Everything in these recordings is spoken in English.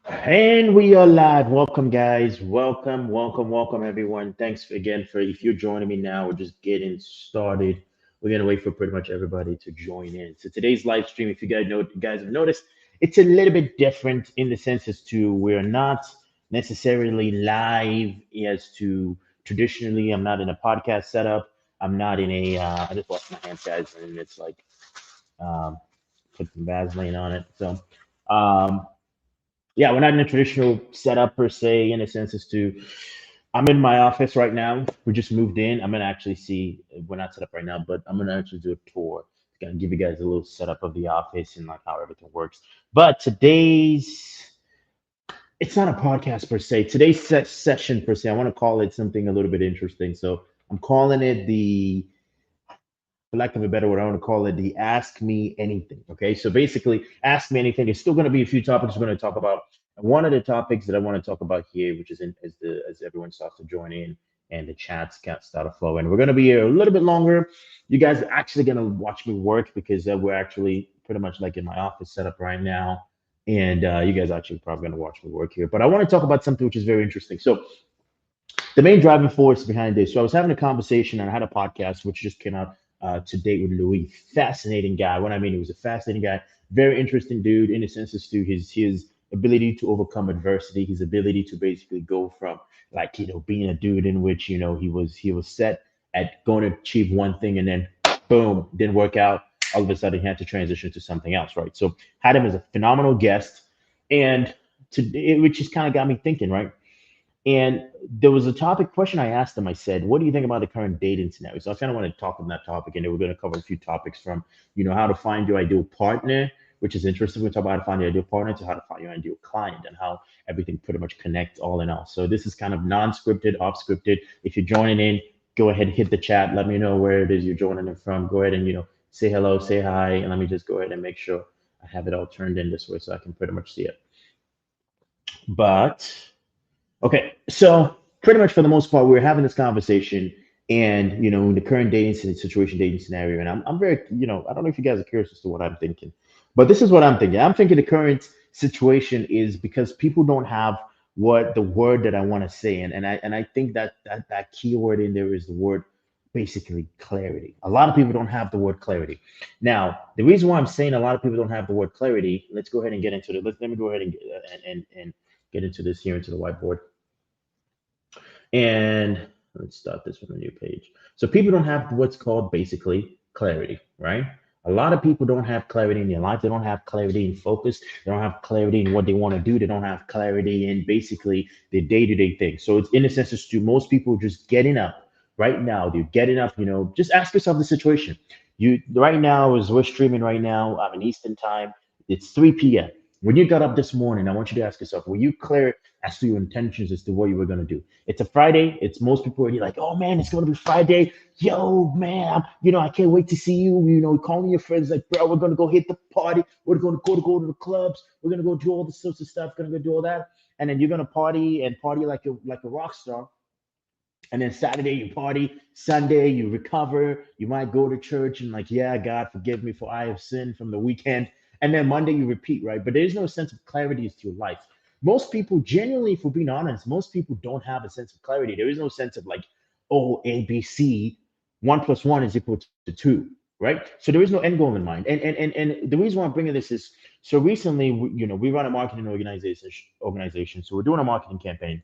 And we are live. Welcome, guys. Welcome, everyone. Thanks again for if you're joining me now. We're just getting started. We're gonna wait for pretty much everybody to join in. So today's live stream, if you guys have noticed, it's a little bit different in the sense as to we're not necessarily live as to traditionally. I'm not in a podcast setup. I'm not in a. I just washed my hands, guys, and it's like um, put some Vaseline on it. So. Um, yeah, we're not in a traditional setup per se, in a sense as to I'm in my office right now. We just moved in. I'm gonna actually see we're not set up right now, but I'm gonna actually do a tour. Gonna give you guys a little setup of the office and like how everything works. But today's it's not a podcast per se. Today's session per se, I want to call it something a little bit interesting. So I'm calling it the for lack of a better word, I want to call it the Ask Me Anything. Okay, so basically, Ask Me Anything. It's still going to be a few topics we're going to talk about. One of the topics that I want to talk about here, which is as everyone starts to join in and the chats can start to flow, and we're going to be here a little bit longer. You guys are actually going to watch me work because we're actually pretty much like in my office setup right now, and you guys are actually probably going to watch me work here. But I want to talk about something which is very interesting. So the main driving force behind this. So I was having a conversation and I had a podcast which just came out to date with Louis. Fascinating guy. What I mean, he was a fascinating guy, very interesting dude in the sense as to his ability to overcome adversity, his ability to basically go from like being a dude in which he was set at going to achieve one thing and then boom didn't work out. All of a sudden he had to transition to something else, right? So had him as a phenomenal guest, and which just kind of got me thinking, right? And there was a topic question I asked them. I said, "What do you think about the current dating scenario?" So I kind of want to talk on that topic, and then we're going to cover a few topics from, how to find your ideal partner, which is interesting. We're talking about how to find your ideal partner to how to find your ideal client and how everything pretty much connects all in all. So this is kind of non-scripted, off-scripted. If you're joining in, go ahead, hit the chat. Let me know where it is you're joining in from. Go ahead and say hello, say hi, and let me just go ahead and make sure I have it all turned in this way so I can pretty much see it. But okay, so pretty much for the most part, we are having this conversation, and in the current situation, dating scenario, and I'm very, I don't know if you guys are curious as to what I'm thinking, but this is what I'm thinking. I'm thinking the current situation is because people don't have what the word that I want to say, and I think that key word in there is the word basically clarity. A lot of people don't have the word clarity. Now, the reason why I'm saying a lot of people don't have the word clarity, let's go ahead and get into it. Let me go ahead and and get into this here into the whiteboard. And let's start this from a new page. So people don't have what's called basically clarity, right? A lot of people don't have clarity in their life. They don't have clarity in focus. They don't have clarity in what they want to do. They don't have clarity in basically their day-to-day things. So it's in a sense it's to most people just getting up right now. They're getting up, just ask yourself the situation. You right now as we're streaming right now, I'm in Eastern time. It's 3 p.m. When you got up this morning, I want you to ask yourself, were you clear as to your intentions as to what you were going to do? It's a Friday. It's most people already like, oh man, it's gonna be Friday. Yo, man, I can't wait to see you. Calling your friends like, bro, we're gonna go hit the party. We're gonna go to the clubs. We're gonna go do all this sorts of stuff. Gonna go do all that, and then you're gonna party and party like a rock star. And then Saturday you party, Sunday you recover. You might go to church and like, yeah, God forgive me for I have sinned from the weekend. And then Monday you repeat, right? But there's no sense of clarity as to your life. Most people, genuinely, if we're being honest, most people don't have a sense of clarity. There is no sense of like, oh, A, B, C, 1 plus 1 is equal to 2, right? So there is no end goal in mind. And the reason why I'm bringing this is so recently, we run a marketing organization. So we're doing a marketing campaign,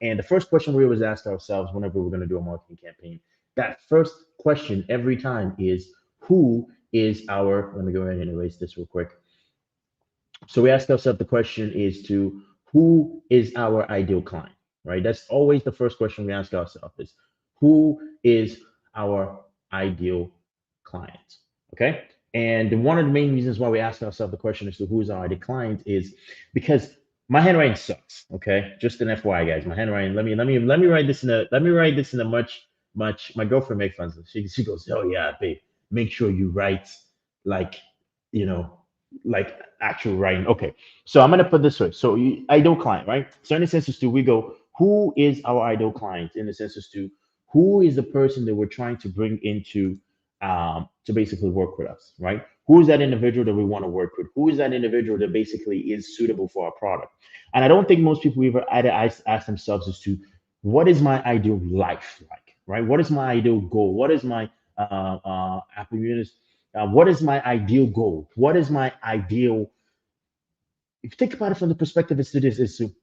and the first question we always ask ourselves whenever we're going to do a marketing campaign, that first question every time is who is our, let me go ahead and erase this real quick. So we ask ourselves the question is to who is our ideal client, right? That's always the first question we ask ourselves is who is our ideal client, okay? And one of the main reasons why we ask ourselves the question as to who is our ideal client is because my handwriting sucks. Okay, just an FYI, guys. My handwriting. Let me write this in a much. My girlfriend makes fun of it. She goes, oh yeah, babe, make sure you write like you know like actual writing. Okay, so I'm gonna put this way. So ideal client, right? So in the sense as to we go, who is our ideal client? In the sense as to who is the person that we're trying to bring into to basically work with us, right? Who is that individual that we want to work with? Who is that individual that basically is suitable for our product? And I don't think most people ever either ask themselves as to what is my ideal life like, right? What is my ideal goal? What is my what is my ideal goal? What is my ideal? If you think about it from the perspective of this, is to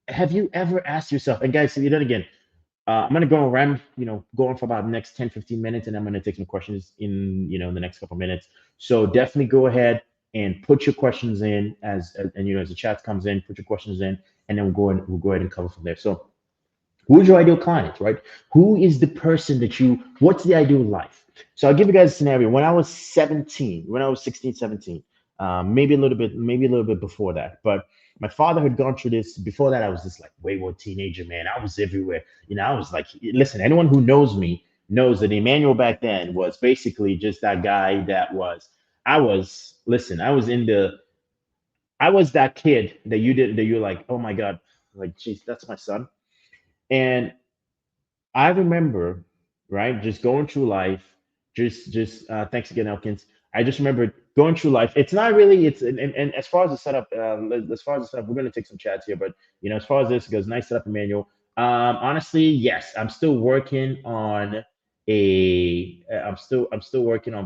have you ever asked yourself? And guys, so then again, I'm gonna go around, go on for about the next 10, 15 minutes, and I'm gonna take some questions in, the next couple minutes. So definitely go ahead and put your questions in and as the chat comes in, put your questions in, and then we'll go ahead and cover from there. So who's your ideal client, right? Who is the person what's the ideal life? So I'll give you guys a scenario. When I was 17, when I was 16, 17, maybe a little bit before that, but my father had gone through this. Before that, I was this like wayward teenager, man. I was everywhere. I was like, listen, anyone who knows me knows that Emmanuel back then was basically just that guy listen, I was that kid that you're like, oh my God, like, geez, that's my son. And I remember, right, just going through life, just thanks again, Elkins. I just remember going through life. It's not really, and as far as the setup, we're gonna take some chats here, but as far as this goes, nice setup, Emmanuel. Honestly, yes, I'm still working on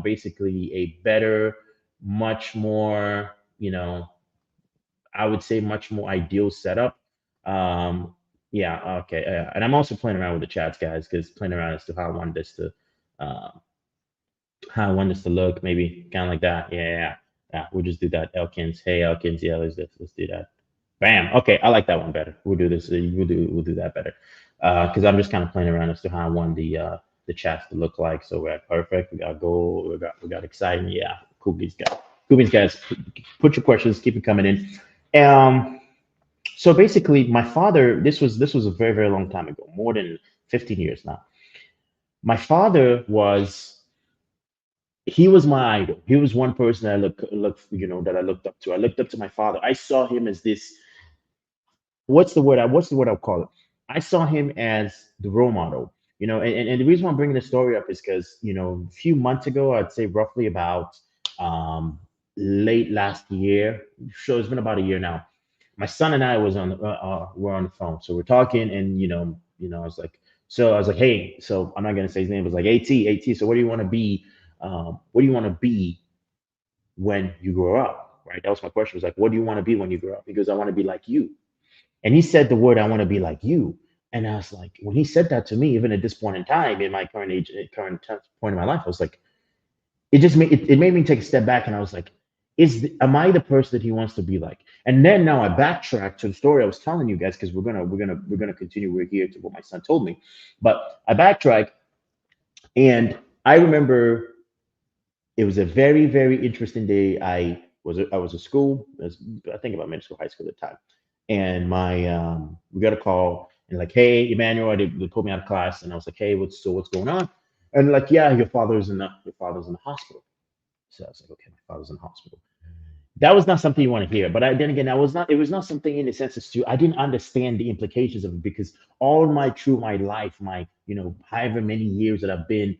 basically a better, much more, I would say much more ideal setup. Um, yeah, okay. And I'm also playing around with the chats, guys, because playing around as to uh, how I want this to look, maybe kind of like that. Yeah, yeah, yeah. We'll just do that. Elkins, hey Elkins, yeah, let's do that. Bam. Okay, I like that one better. We'll do this. We'll do that better. Because I'm just kind of playing around as to how I want the chats to look like. So we're at perfect. We got goal. We got exciting. Yeah, cool beans, guys. Cool beans, guys. Put your questions. Keep it coming in. So basically, my father. This was a very very long time ago, more than 15 years now. My father was he was my idol. He was one person that I looked up to. I looked up to my father. I saw him as this. What's the word I'll call it? I saw him as the role model. And the reason why I'm bringing this story up is because a few months ago, I'd say roughly about um, late last year. So it's been about a year now. My son and I were on the phone, so we're talking, and I was like, hey, so I'm not gonna say his name. It was like At. So what do you want to be? What do you want to be when you grow up? Right. That was my question. Was like, what do you want to be when you grow up? Because I want to be like you. And he said the word, I want to be like you. And I was like, when he said that to me, even at this point in time, in my point in my life, I was like, it made me take a step back, and I was like, am I the person that he wants to be like? And then now I backtrack to the story I was telling you guys, because we're gonna continue. We're here to what my son told me, but I backtrack, and I remember it was a very very interesting day. I was at school. I think about middle school, high school at the time, and my we got a call and like, hey, Emmanuel, they pulled me out of class, and I was like, hey, what's going on? And like, yeah, your father's in the hospital. So I was like, okay, my father's in the hospital. That was not something you want to hear. But then again, it was not something in the sense as to I didn't understand the implications of it, because all my life, however many years that I've been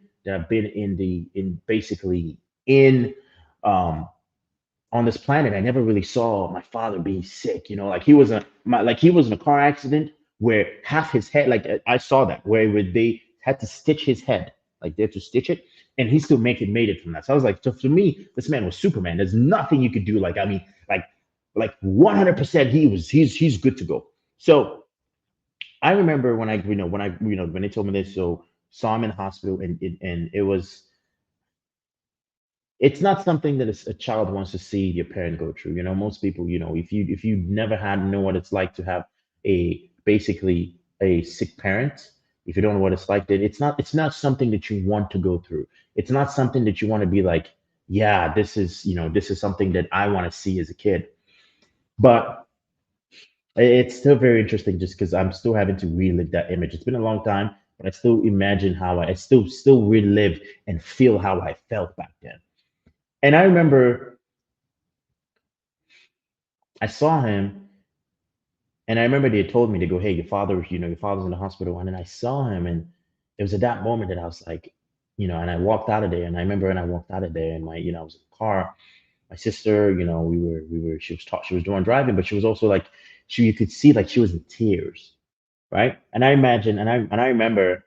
in basically in um on this planet, I never really saw my father being sick. Like he was in a car accident where half his head, like I saw that where they had to stitch his head, like they had to stitch it, and he still made it from that. So I was like, so for me, this man was Superman. There's nothing you could do. Like I mean, like 100%, he's good to go. So I remember when they told me this, so saw him in the hospital, and it's not something that a child wants to see your parent go through. Most people, if you never had know what it's like to have a basically a sick parent, if you don't know what it's like, then it's not something that you want to go through. It's not something that you want to be like, yeah, this is something that I want to see as a kid. But it's still very interesting just because I'm still having to relive that image. It's been a long time, but I still imagine how I still relive and feel how I felt back then. And I remember I saw him, and I remember they told me to go, hey, your father's in the hospital. And then I saw him, and it was at that moment that I was like, and I walked out of there. And I remember when I walked out of there, and I was in the car, my sister, she was taught, she was doing driving, but she was also like, you could see like she was in tears, right? And I imagine, and I remember,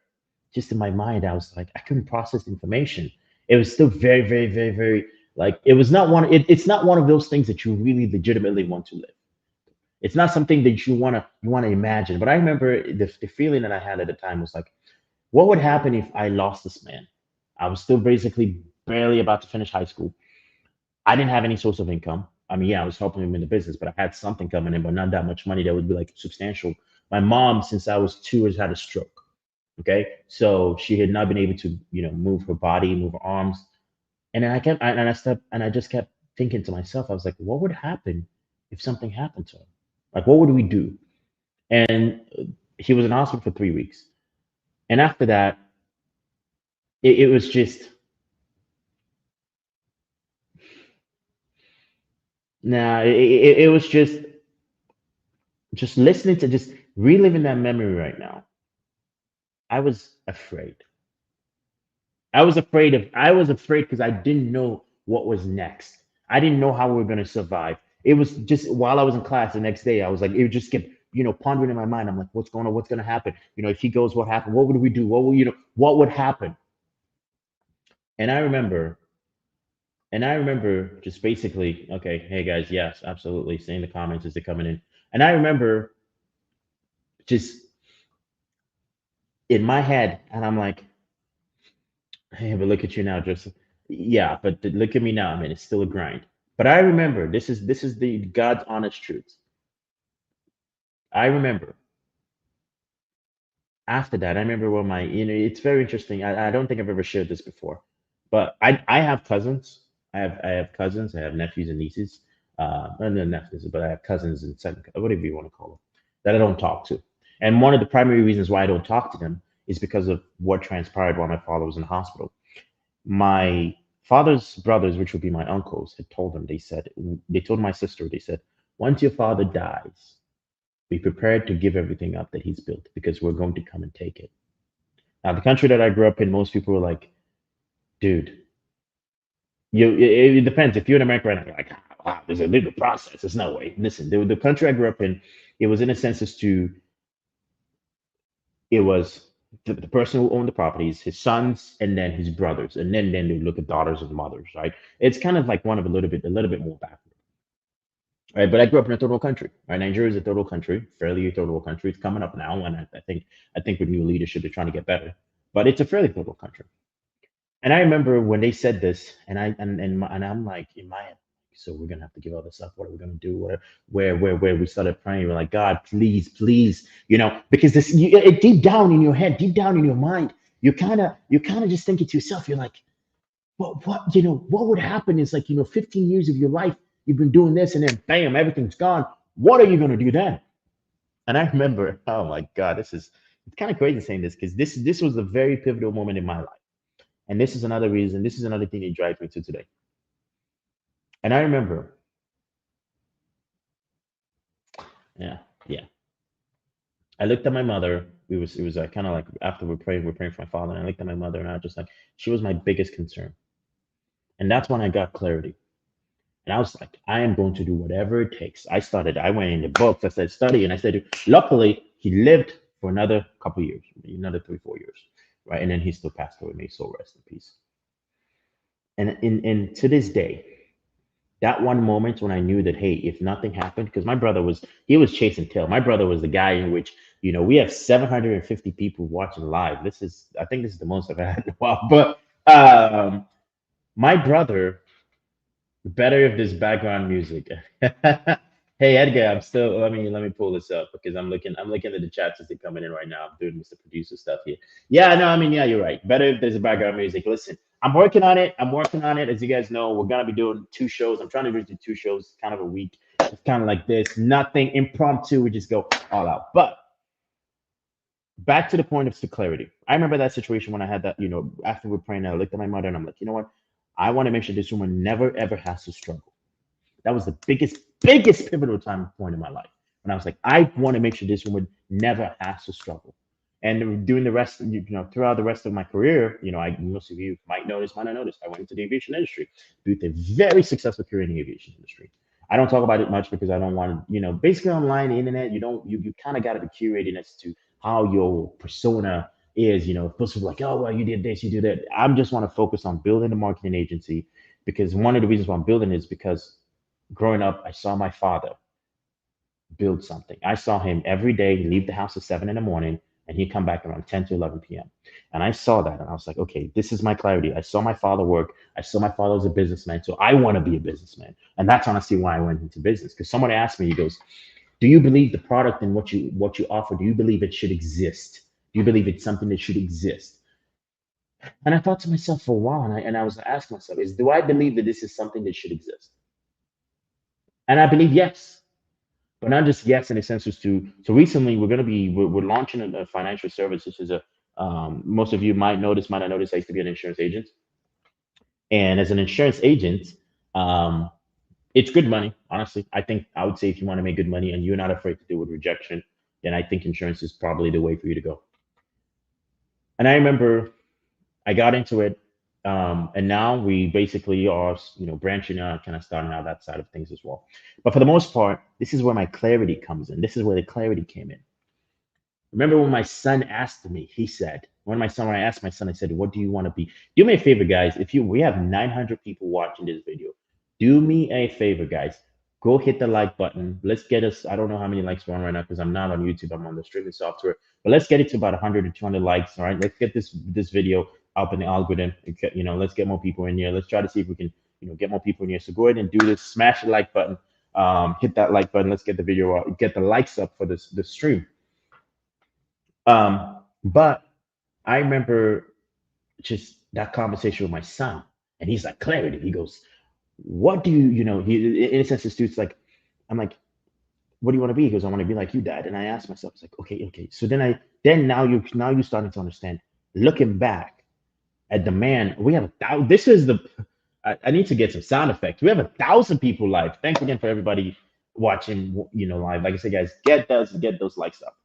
just in my mind, I was like, I couldn't process information. It was still very, very, very, very, like, it was not one. It's not one of those things that you really legitimately want to live. It's not something that you want to imagine. But I remember the feeling that I had at the time was like, what would happen if I lost this man? I was still basically barely about to finish high school. I didn't have any source of income. I mean, yeah, I was helping him in the business, but I had something coming in, but not that much money that would be like substantial. My mom, since I was 2, has had a stroke. Okay, so she had not been able to, move her body, move her arms, and then I just kept thinking to myself, I was like, what would happen if something happened to him? Like, what would we do? And he was in hospital for 3 weeks, and after that, it was just, nah, it was just listening to, just reliving that memory right now. I was afraid. I was afraid because I didn't know what was next. I didn't know how we were going to survive. It was just while I was in class the next day, I was like, it just kept, pondering in my mind. I'm like, what's going on? What's going to happen? If he goes, what happened? What would we do? What would happen? And I remember, just basically, okay, hey guys, yes, absolutely. Seeing the comments as they're coming in. And I remember just in my head, and I'm like, hey, but look at you now, Joseph. Yeah, but look at me now. I mean, it's still a grind. But I remember, this is the God's honest truth. I remember after that. I remember when it's very interesting. I don't think I've ever shared this before, but I have cousins. I have cousins. I have nephews and nieces. Not nephews, but I have cousins and second, whatever you want to call them, that I don't talk to. And one of the primary reasons why I don't talk to them is because of what transpired while my father was in the hospital. My father's brothers, which would be my uncles, had told him, they told my sister, they said, once your father dies, be prepared to give everything up that he's built because we're going to come and take it. Now, the country that I grew up in, most people were like, dude, it depends. If you're in America right now, you're like, wow, there's a legal process. There's no way. Listen, the country I grew up in, it was in a census to, it was the person who owned the properties, his sons, and then his brothers, and then they look at daughters and mothers, right? It's kind of like one of a little bit more backward, right? But I grew up in a third world country, right? Nigeria is a third world country, fairly a third world country. It's coming up now, and I think with new leadership, they're trying to get better, but it's a fairly third world country. And I remember when they said this, and I'm like in my head, so we're gonna have to give all this up. What are we gonna do? Where we started praying. We're like, God, please, please, because deep down in your head, deep down in your mind, you kind of just thinking to yourself, you're like, what would happen is like, 15 years of your life, you've been doing this, and then bam, everything's gone. What are you gonna do then? And I remember, oh my God, it's kind of crazy saying this because this was a very pivotal moment in my life. And this is another reason, this is another thing that drives me to today. And I remember, yeah, yeah. I looked at my mother. It was kind of like after we're praying for my father, and I looked at my mother, and I was just like, she was my biggest concern. And that's when I got clarity. And I was like, I am going to do whatever it takes. I went in the books, I said study, and I said, luckily, he lived for another couple years, another 3, 4 years, right? And then he still passed away. May his soul rest in peace. And in to this day, that one moment when I knew that, hey, if nothing happened, because my brother he was chasing tail. My brother was the guy in which, we have 750 people watching live. I think this is the most I've had in a while. But my brother, better if there's background music. Hey Edgar, I'm still let me pull this up because I'm looking at the chats as they're coming in right now. I'm doing Mr. Producer stuff here. Yeah, no, yeah, you're right. Better if there's a background music. Listen, I'm working on it. I'm working on it. As you guys know, we're gonna be doing 2 shows. I'm trying to do 2 shows kind of a week. It's kind of like this. Nothing impromptu. We just go all out. But back to the point of clarity. I remember that situation when I had that, after we're praying, I looked at my mother and I'm like, you know what? I want to make sure this woman never ever has to struggle. That was the biggest pivotal time point in my life. When I was like, I want to make sure this woman never has to struggle. And during the rest, throughout the rest of my career, most of you might notice, might not notice, I went into the aviation industry, built a very successful career in the aviation industry. I don't talk about it much because I don't want to, basically online, the internet, you kind of got to be curated as to how your persona is, supposed to be like, oh, well, you did this, you did that. I just want to focus on building a marketing agency because one of the reasons why I'm building is because growing up, I saw my father build something. I saw him every day leave the house at 7 in the morning and he'd come back around 10 to 11 p.m. And I saw that and I was like, okay, this is my clarity. I saw my father work. I saw my father as a businessman. So I want to be a businessman. And that's honestly why I went into business. Because someone asked me, he goes, do you believe the product and what you offer, do you believe it should exist? Do you believe it's something that should exist? And I thought to myself for a while, and I was asking myself, do I believe that this is something that should exist? And I believe yes. But not just yes in a sense as to so recently we're launching a financial service. This is a most of you might notice, might not notice, I used to be an insurance agent. And as an insurance agent, um, it's good money, honestly. I would say if you want to make good money and you're not afraid to deal with rejection, then I think insurance is probably the way for you to go. And I remember I got into it, and now we basically are, branching out, kind of starting out that side of things as well. But for the most part, this is where my clarity comes in. This is where the clarity came in. Remember when my son asked me, he said, when I asked my son, I said, what do you want to be? Do me a favor, guys. We have 900 people watching this video. Do me a favor, guys. Go hit the like button. Let's get us, I don't know how many likes we're on right now because I'm not on YouTube. I'm on the streaming software. But let's get it to about 100 or 200 likes. All right. Let's get this video up in the algorithm. Let's get more people in here. Let's try to see if we can, get more people in here. So go ahead and do this. Smash the like button. Hit that like button. Let's get the video out. Get the likes up for the stream. But I remember just that conversation with my son, and he's like, clarity. He goes, what do he, in a sense, the student's like, I'm like, what do you want to be? He goes, I want to be like you, dad. And I asked myself, it's like, okay. So then now you're starting to understand, looking back at the man, we have this is I need to get some sound effects. We have 1,000 people live. Thanks again for everybody watching, live. Like I said, guys, get those likes up.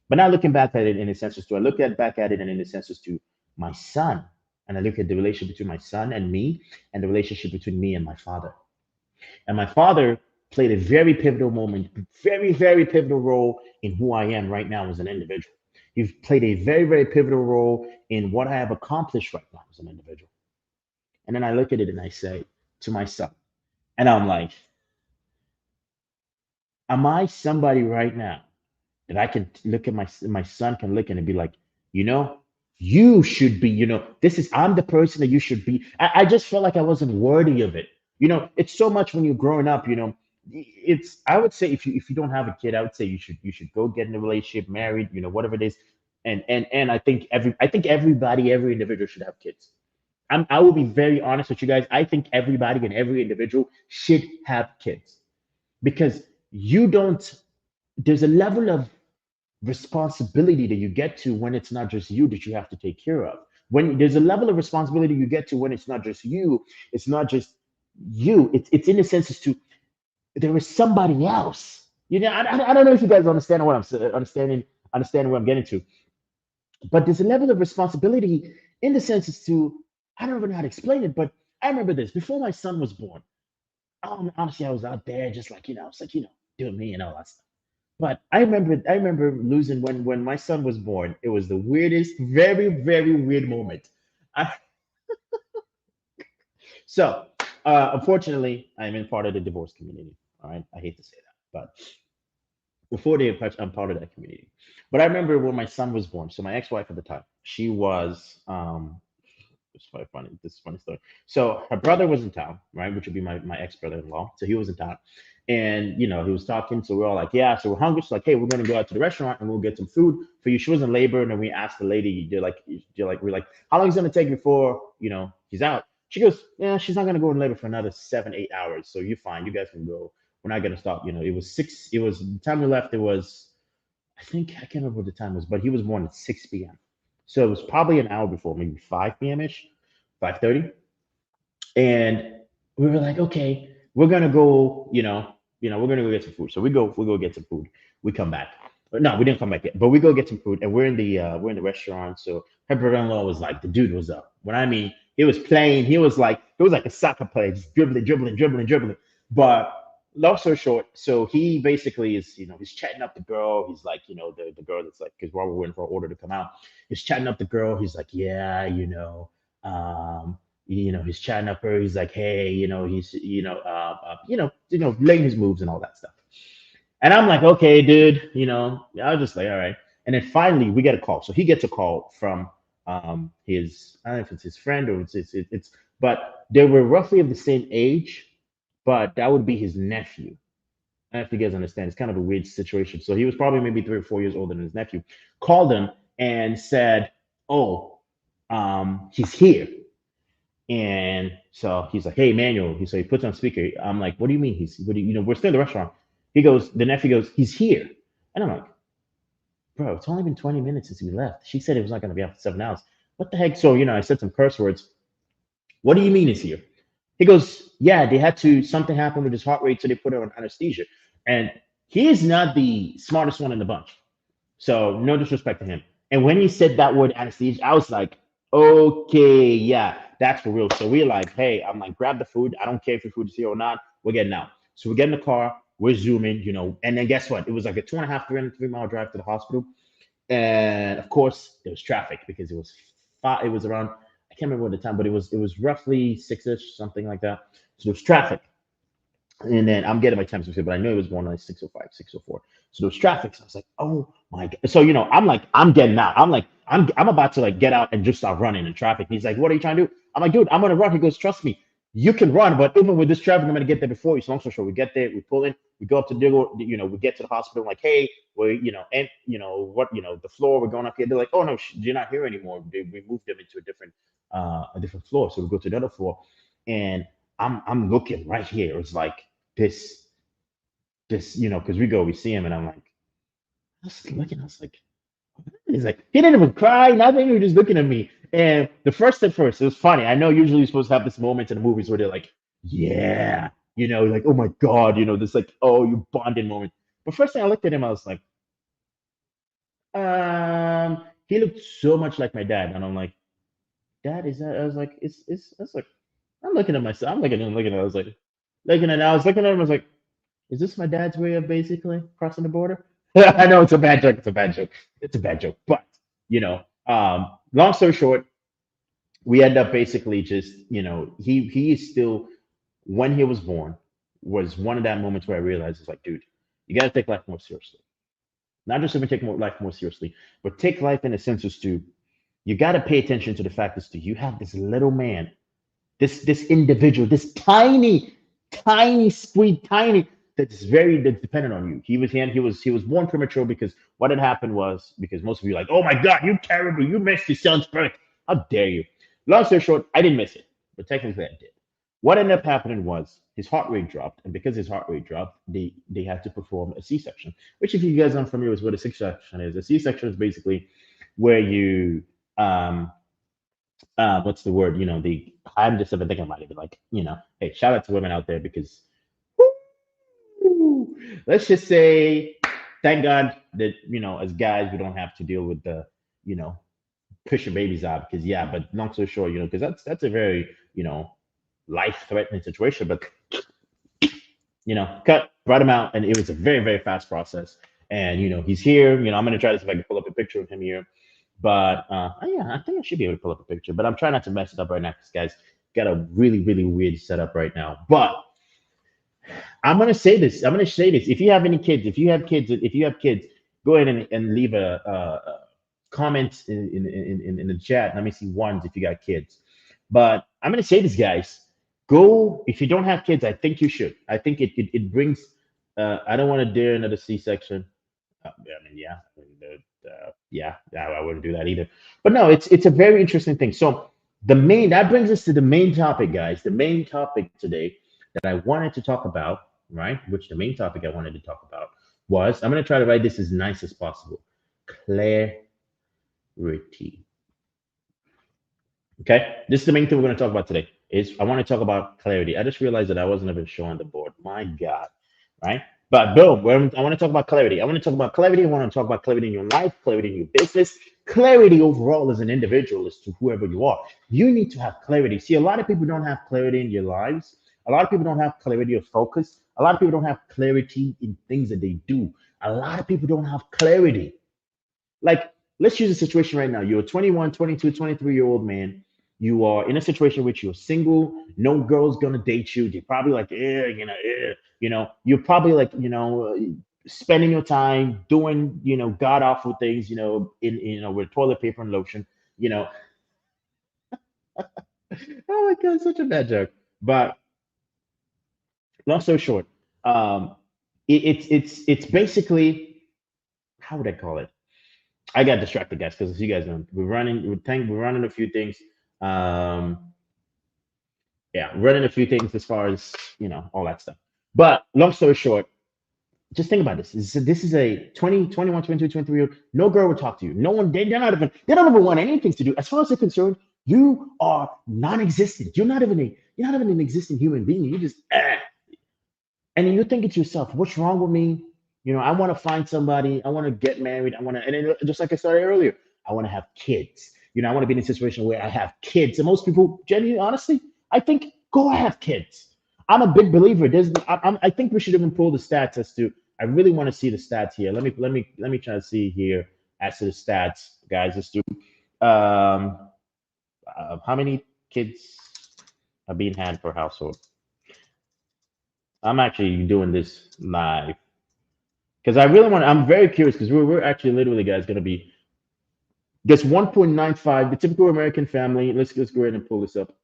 But now looking back at it in a sense as to I look at back at it and in a sense as to my son, and I look at the relationship between my son and me, and the relationship between me and my father. And my father played a very pivotal moment, very, very pivotal role in who I am right now as an individual. You've played a very, very pivotal role in what I have accomplished right now as an individual. And then I look at it and I say to my son, and I'm like, am I somebody right now that I can look at my son can look at and be like, you know, you should be, I'm the person that you should be. I just felt like I wasn't worthy of it. It's so much when you're growing up, it's I would say if you don't have a kid, I would say you should go get in a relationship, married, whatever it is. And I think everybody, every individual should have kids. I will be very honest with you guys. I think everybody and every individual should have kids because you don't there's a level of responsibility that you get to when it's not just you that you have to take care of. When there's a level of responsibility you get to when it's not just you, it's not just you. It's in a sense as to there is somebody else. I don't know if you guys understand what I'm understanding what I'm getting to, but there's a level of responsibility in the sense as to I don't even know how to explain it, but I remember this before my son was born. Honestly, I was out there just like it's like doing me and all that stuff. But I remember losing when my son was born. It was the weirdest, very, very weird moment. I, so unfortunately, I'm in part of the divorce community. All right. I hate to say that, but before they touch, I'm part of that community. But I remember when my son was born. So my ex-wife at the time, she was it's quite funny. This is a funny story. So her brother was in town, right? Which would be my ex-brother-in-law. So he was in town. And he was talking. So we're all like, yeah, so we're hungry. So like, hey, we're gonna go out to the restaurant and we'll get some food for you. She was in labor, and then we asked the lady, we're like, how long is it gonna take before he's out? She goes, yeah, she's not gonna go in labor for another 7, 8 hours. So you're fine. You guys can go. We're not gonna stop. It was six. It was the time we left. It was I think I can't remember what the time was, but he was born at 6 p.m. So it was probably an hour before, maybe 5 p.m. ish, 5:30. And we were like, okay, we're gonna go, we're gonna go get some food. So we go get some food. We come back. No, we didn't come back yet. But we go get some food, and we're in the restaurant. So her brother-in-law was like, the dude was up. When I mean, he was playing. He was like, it was like a soccer player, just dribbling, dribbling, dribbling, dribbling. But long story short, so he basically is, he's chatting up the girl. He's like, the girl that's like, because while we're waiting for our order to come out, he's chatting up the girl. He's like, yeah, he's chatting up her. He's like, hey, he's, laying his moves and all that stuff. And I'm like, okay, dude, I was just like, all right. And then finally we get a call. So he gets a call from his, I don't know if it's his friend or it's but they were roughly of the same age, but that would be his nephew. I don't know if you guys understand. It's kind of a weird situation. So he was probably maybe 3 or 4 years older than his nephew. Called him and said, oh, he's here. And so he's like, hey, Emmanuel. So he puts on speaker. I'm like, what do you mean we're still in the restaurant. The nephew goes, he's here. And I'm like, bro, it's only been 20 minutes since we left. She said it was not going to be after 7 hours. What the heck? So, I said some curse words. What do you mean he's here? He goes, yeah, something happened with his heart rate, so they put her on anesthesia. And he is not the smartest one in the bunch. So no disrespect to him. And when he said that word anesthesia, I was like, okay, yeah, that's for real. So we're like, hey, I'm like, grab the food. I don't care if your food is here or not. We're getting out. So we get in the car. We're zooming, and then guess what? It was like a 2.5, 3 mile drive to the hospital. And of course, there was traffic because it was around, I can't remember what the time, but it was roughly 6ish, something like that. So there was traffic. And then I'm getting my temps but I know it was going like 6:05, 6:04. So there was traffic. So I was like, oh my God. So, I'm like, I'm getting out. I'm like, I'm about to like get out and just start running in traffic. He's like, what are you trying to do? I'm like, dude, I'm gonna run. He goes, trust me, you can run, but even with this traffic, I'm gonna get there before you. So long story short, we get there, we pull in, we go up to we get to the hospital, like, hey, and the floor, we're going up here. They're like, oh no, you're not here anymore. We moved them into a different floor. So we go to the other floor, and I'm looking right here. It's like this, because we see him, and I'm like, I was looking, I was like, he's like, he didn't even cry, nothing. He was just looking at me. And the first at first, it was funny. I know usually you're supposed to have this moment in the movies where they're like, yeah, like, oh my God, this like, oh, you bonding moment. But first thing I looked at him, I was like, he looked so much like my dad. And I'm like, Dad, is that? I was like, I was like, I'm looking at myself. I'm looking at him, I was like, I was looking at him, I was like, is this my dad's way of basically crossing the border? I know it's a bad joke. It's a bad joke. It's a bad joke. But long story short, we end up basically just he is still, when he was born, was one of that moments where I realized it's like, dude, you got to take life more seriously. Not just even take life more seriously, but take life in a sense as to you got to pay attention to the fact as to you have this little man, this individual, this tiny, tiny, sweet, tiny, that's dependent on you. He was born premature because what had happened was, because most of you are like, oh my God, you terrible, you missed your son's birth. How dare you? Long story short, I didn't miss it, but technically I did. What ended up happening was his heart rate dropped, and because his heart rate dropped, they had to perform a C-section. Which, if you guys aren't familiar with what a C-section is, a C-section is basically where you what's the word? I'm just even thinking about it, but like, hey, shout out to women out there because woo, let's just say, thank God that as guys we don't have to deal with the you know push your babies out, because yeah, but long story short, because that's a very life threatening situation, but cut, brought him out, and it was a very, very fast process. And he's here. I'm gonna try to see if I can pull up a picture of him here. But yeah, I think I should be able to pull up a picture. But I'm trying not to mess it up right now because guys got a really, really weird setup right now. But I'm gonna say this. I'm gonna say this. If you have any kids, if you have kids, go ahead and leave a comment in the chat. Let me see ones if you got kids. But I'm gonna say this, guys. Go, if you don't have kids. I think you should. I think it brings. I don't want to dare another C-section. I mean, yeah, yeah, I wouldn't do that either. But no, it's a very interesting thing. So that brings us to the main topic, guys. The main topic today that I wanted to talk about, right? Which the main topic I wanted to talk about was, I'm going to try to write this as nice as possible. Clarity. Okay, this is the main thing we're going to talk about today. I want to talk about clarity. I just realized that I wasn't even showing the board. My God, right? But boom, I want to talk about clarity. I want to talk about clarity. I want to talk about clarity in your life, clarity in your business, clarity overall as an individual as to whoever you are. You need to have clarity. See, a lot of people don't have clarity in their lives. A lot of people don't have clarity of focus. A lot of people don't have clarity in things that they do. A lot of people don't have clarity. Like, let's use a situation right now. You're a 21, 22, 23-year-old man. You are in a situation in which you're single. No girl's gonna date you. They're probably like, you're probably like, spending your time doing, god awful things, with toilet paper and lotion. You know, oh my god, such a bad joke. But long story short, um, it's basically, how would I call it? I got distracted, guys, because as you guys know, we're running a few things. Um, yeah, running a few things as far as all that stuff. But long story short, just think about this. This is a 20, 21, 22, 23-year-old. No girl would talk to you. No one. They don't even want anything to do. As far as they're concerned, you are non-existent. You're not even an existing human being. You just and then you think to yourself, what's wrong with me? I want to find somebody. I want to get married. I want to, and then, just like I started earlier, I want to have kids. I want to be in a situation where I have kids. And most people, genuinely, honestly, I think go have kids. I'm a big believer. I think we should even pull the stats as to. I really want to see the stats here. Let me try to see here as to the stats, guys. As to how many kids are being had per household. I'm actually doing this live because I really want. I'm very curious because we're actually literally, guys, going to be this 1.95. The typical American family. Let's go ahead and pull this up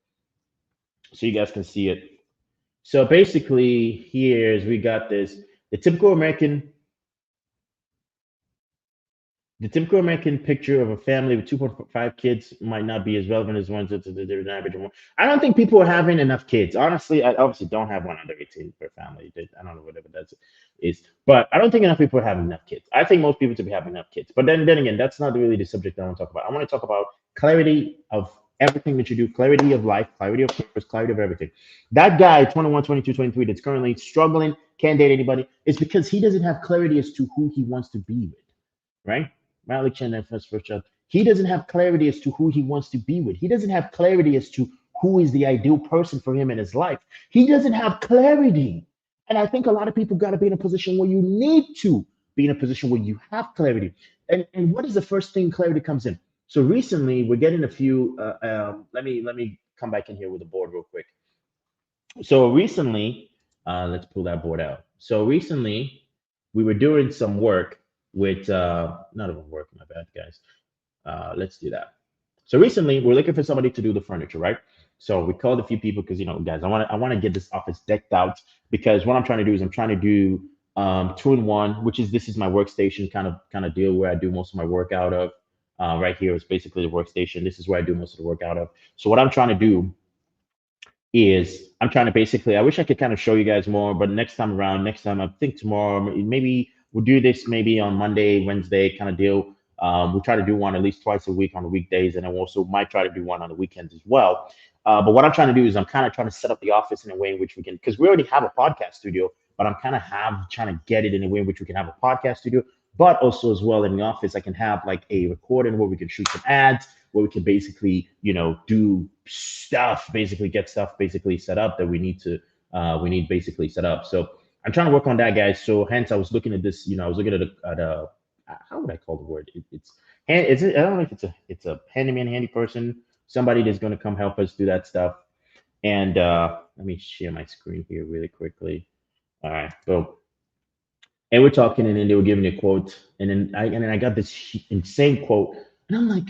so you guys can see it. So basically, here's we got this. The typical American The typical American picture of a family with 2.5 kids might not be as relevant as ones that there's an average of one. I don't think people are having enough kids. Honestly, I obviously don't have one under 18 per family. I don't know whatever that is, but I don't think enough people are having enough kids. I think most people should be having enough kids. But then again, that's not really the subject I want to talk about. I want to talk about clarity of everything that you do, clarity of life, clarity of purpose, clarity of everything. That guy, 21, 22, 23, that's currently struggling, can't date anybody, it's because he doesn't have clarity as to who he wants to be with, right? Malik Chen and first child. He doesn't have clarity as to who he wants to be with. He doesn't have clarity as to who is the ideal person for him in his life. He doesn't have clarity. And I think a lot of people got to be in a position where you need to be in a position where you have clarity. And what is the first thing clarity comes in? So recently, we're getting a few. Let me come back in here with the board real quick. So recently, let's pull that board out. So recently, we were doing some work with not even work, my bad, guys. Let's do that. So recently, we're looking for somebody to do the furniture, right? So we called a few people because guys, I want to get this office decked out because what I'm trying to do is I'm trying to do two in one, which is this is my workstation kind of deal where I do most of my work out of. Right here is basically the workstation. This is where I do most of the work out of. So what I'm trying to do is I'm trying to basically, I wish I could kind of show you guys more, but next time, I think tomorrow, maybe we'll do this maybe on Monday, Wednesday kind of deal. We try to do one at least twice a week on the weekdays, and then also might try to do one on the weekends as well. But what I'm trying to do is I'm kind of trying to set up the office in a way in which we can, because we already have a podcast studio, but I'm kind of trying to get it in a way in which we can have a podcast studio, but also as well in the office, I can have like a recording where we can shoot some ads, where we can basically, do stuff, basically get stuff basically set up that we need basically set up. So I'm trying to work on that, guys. So hence I was looking at this, I was looking at a how would I call the word? I don't know if it's a handyman, handy person, somebody that's going to come help us do that stuff. And let me share my screen here really quickly. All right, boom. And we're talking, and then they were giving a quote, and then I got this insane quote, and I'm like,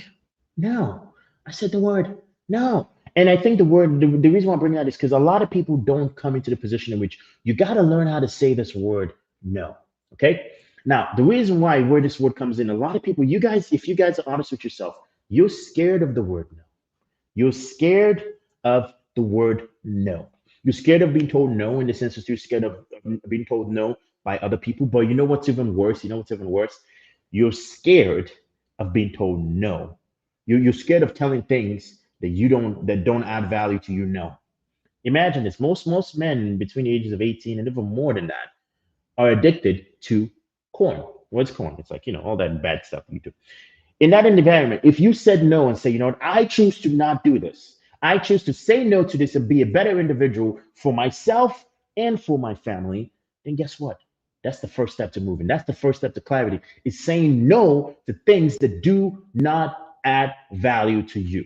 no. I said the word no. And I think the reason why I'm bringing that is because a lot of people don't come into the position in which you got to learn how to say this word no. Okay. Now, the reason why where this word comes in, a lot of people, if you guys are honest with yourself, you're scared of the word no. You're scared of the word no. You're scared of being told no in the sense that you're scared of being told no by other people. But you know what's even worse? You know what's even worse? You're scared of being told no. You're scared of telling things that don't add value to you. No. Imagine this. Most men between the ages of 18 and even more than that are addicted to corn. What's corn? It's like, all that bad stuff you do. In that environment, if you said no and say, what, I choose to not do this, I choose to say no to this and be a better individual for myself and for my family, then guess what? That's the first step to moving. That's the first step to clarity, is saying no to things that do not add value to you.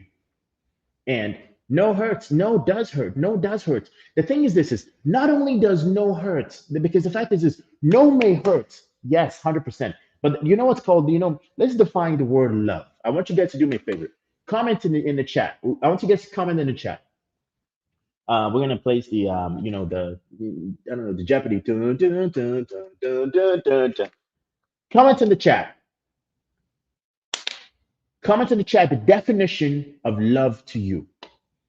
And no hurts. No does hurt. No does hurt. The thing is, this is not only does no hurt, because the fact is this, no may hurt. Yes, 100%. But you know what's called, let's define the word love. I want you guys to do me a favor. Comment in the chat. I want you guys to comment in the chat. We're gonna place the I don't know, the Jeopardy. Dun, dun, dun, dun, dun, dun, dun. Comment in the chat. Comment in the chat the definition of love to you.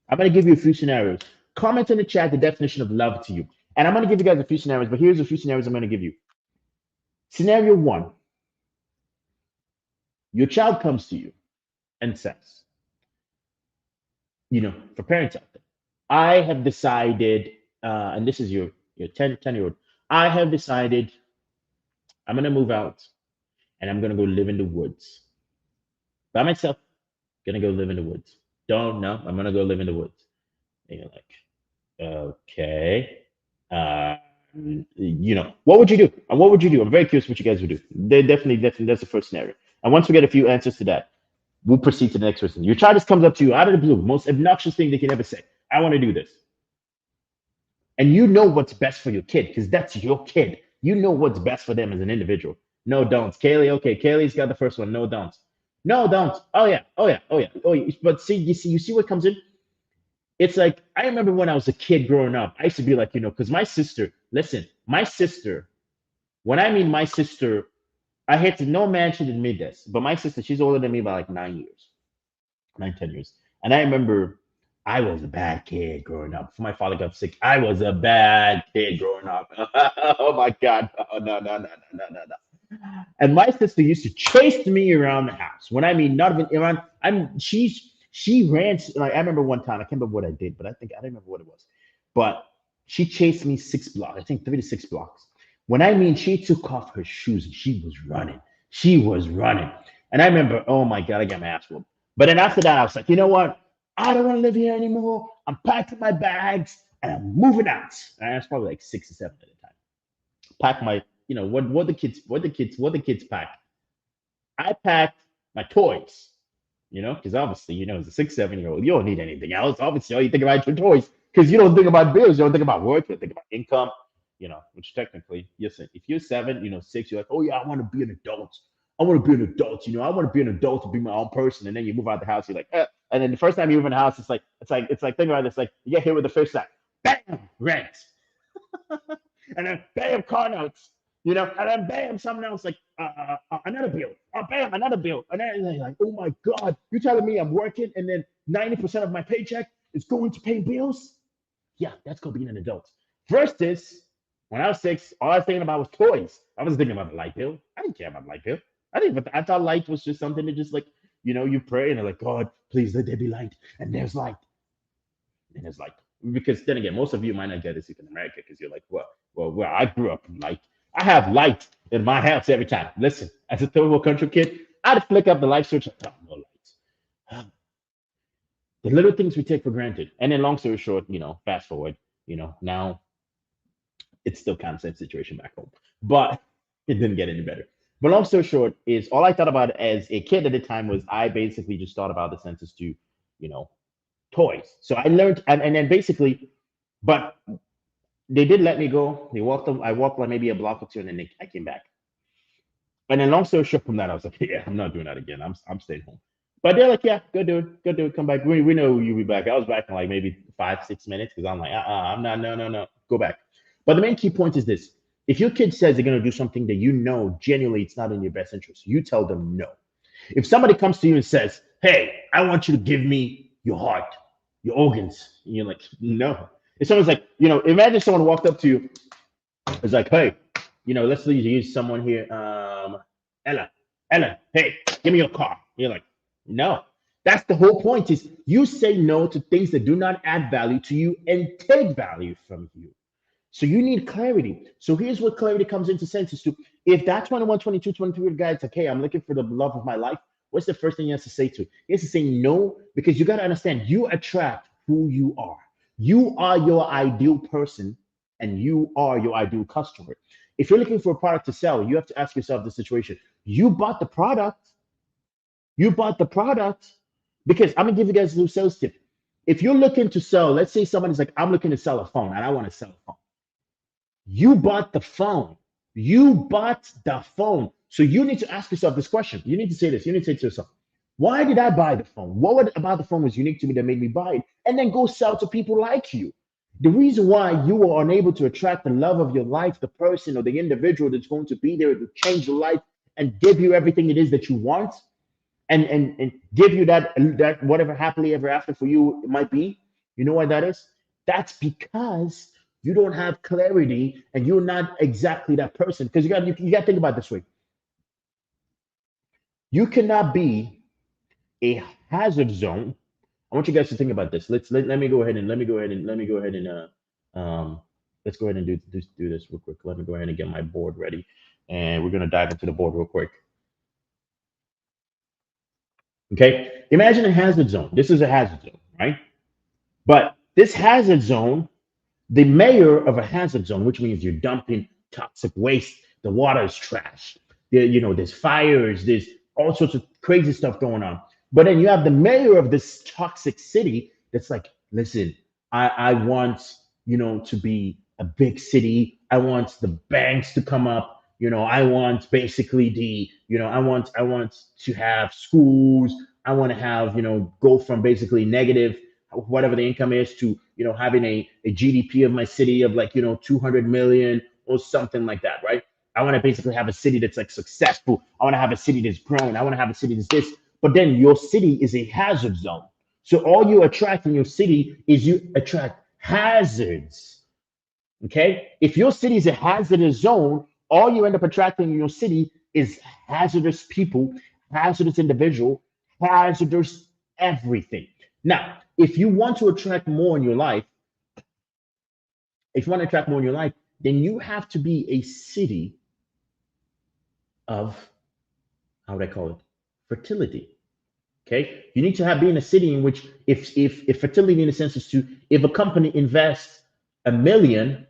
I'm going to give you a few scenarios. Comment in the chat the definition of love to you. And I'm going to give you guys a few scenarios, but here's a few scenarios I'm going to give you. Scenario 1. Your child comes to you and says, for parents out there, I have decided, and this is your 10-year-old, I have decided I'm going to move out and I'm going to go live in the woods. By myself, going to go live in the woods. Don't know. I'm going to go live in the woods. And you're like, okay. What would you do? And what would you do? I'm very curious what you guys would do. Definitely, that's the first scenario. And once we get a few answers to that, we'll proceed to the next person. Your child just comes up to you out of the blue, most obnoxious thing they can ever say. I want to do this. And you know what's best for your kid, because that's your kid. You know what's best for them as an individual. No don'ts. Kaylee, okay, Kaylee's got the first one. No don'ts. No don'ts. Oh yeah. But you see what comes in? It's like, I remember when I was a kid growing up, I used to be like, because my sister, when I mean my sister, I had to, no man should admit this, but my sister, she's older than me by like 9 years, 10 years. And I remember I was a bad kid growing up. Before my father got sick, I was a bad kid growing up. Oh my God. Oh, no. And my sister used to chase me around the house. When I mean not even around, she ran, like, I remember one time, I can't remember what I did, but I don't remember what it was. But she chased me 6 blocks, I think 3 to 6 blocks. When I mean she took off her shoes and she was running. And I remember, oh my God, I got my ass whooped. But then after that, I was like, you know what? I don't want to live here anymore. I'm packing my bags and I'm moving out. And I was probably like 6 or 7 at the time. Pack my, what the kids pack. I packed my toys. Because obviously, as a 6, 7-year-old, you don't need anything else. Obviously, all you think about your toys, because you don't think about bills, you don't think about work, you don't think about income, which technically, listen, if you're 7, 6, you're like, oh yeah, I want to be an adult. I want to be an adult, I want to be an adult to be my own person. And then you move out the house, you're like, eh. And then the first time you move in the house, it's like, think about this, like, you get hit with the first sack, bam, rent. And then bam, car notes. And then bam, something else, like another bill. Oh, bam, another bill. And then like, oh my God, you're telling me I'm working and then 90% of my paycheck is going to pay bills? Yeah, that's called being an adult. Versus when I was 6, all I was thinking about was toys. I was thinking about the light bill. I didn't care about the light bill. I thought light was just something to just like, you pray and they're like, God, please let there be light. And there's light. And there's light. Because then again, most of you might not get this in America because you're like, well, where I grew up, like, I have light in my house every time. Listen, as a third world country kid, I'd flick up the light switch. Oh, no lights. The little things we take for granted. And then long story short, fast forward, now it's still kind of the same situation back home. But it didn't get any better. But long story short is all I thought about as a kid at the time was I basically just thought about the census to, toys. So I learned, and then basically, but they did let me go. I walked like maybe a block or two, and then I came back. And then long story short from that, I was like, yeah, I'm not doing that again. I'm staying home. But they're like, yeah, go do it, come back. We know you'll be back. I was back in like maybe 5-6 minutes because I'm like, I'm not, no, go back. But the main key point is this. If your kid says they're going to do something that genuinely it's not in your best interest, you tell them no. If somebody comes to you and says, hey, I want you to give me your heart, your organs, and you're like, no. If someone's like, imagine someone walked up to you, it's like, hey, let's use someone here, Ella, hey, give me your car. You're like, no. That's the whole point is you say no to things that do not add value to you and take value from you. So you need clarity. So here's what clarity comes into sense is to, if that 21, 22, 23 guy is like, hey, I'm looking for the love of my life, what's the first thing he has to say to? He has to say no, because you got to understand, you attract who you are. You are your ideal person and you are your ideal customer. If you're looking for a product to sell, you have to ask yourself the situation. You bought the product. You bought the product because I'm gonna give you guys a little sales tip. If you're looking to sell, let's say somebody's like, I'm looking to sell a phone and I want to sell a phone. You bought the phone. You bought the phone. So you need to ask yourself this question. You need to say this. You need to say to yourself, why did I buy the phone? What about the phone was unique to me that made me buy it? And then go sell to people like you. The reason why you are unable to attract the love of your life, the person or the individual that's going to be there to change your life and give you everything it is that you want, and give you that whatever happily ever after for you it might be. You know why that is? That's because you don't have clarity and you're not exactly that person. Because you got to think about it this way. You cannot be a hazard zone. I want you guys to think about this. Let me go ahead and um let's go ahead and do this real quick. Let me go ahead and get my board ready, and we're gonna dive into the board real quick. Okay, imagine a hazard zone. This is a hazard zone, right? But this hazard zone, the mayor of a hazard zone, which means you're dumping toxic waste, the water is trash. There's fires, there's all sorts of crazy stuff going on. But then you have the mayor of this toxic city that's like, listen, I want, to be a big city. I want the banks to come up. I want basically I want to have schools. I want to have, go from basically negative, whatever the income is, to, having a GDP of my city of like, 200 million or something like that, right? I want to basically have a city that's like successful. I want to have a city that's growing. I want to have a city that's this. But then your city is a hazard zone. So all you attract in your city is you attract hazards. Okay. If your city is a hazardous zone, all you end up attracting in your city is hazardous people, hazardous individual, hazardous everything. Now, if you want to attract more in your life, if you want to attract more in your life, then you have to be a city of, how would I call it? Fertility. Okay. You need to be in a city in which, if fertility in a sense is to, if a company invests 1 million,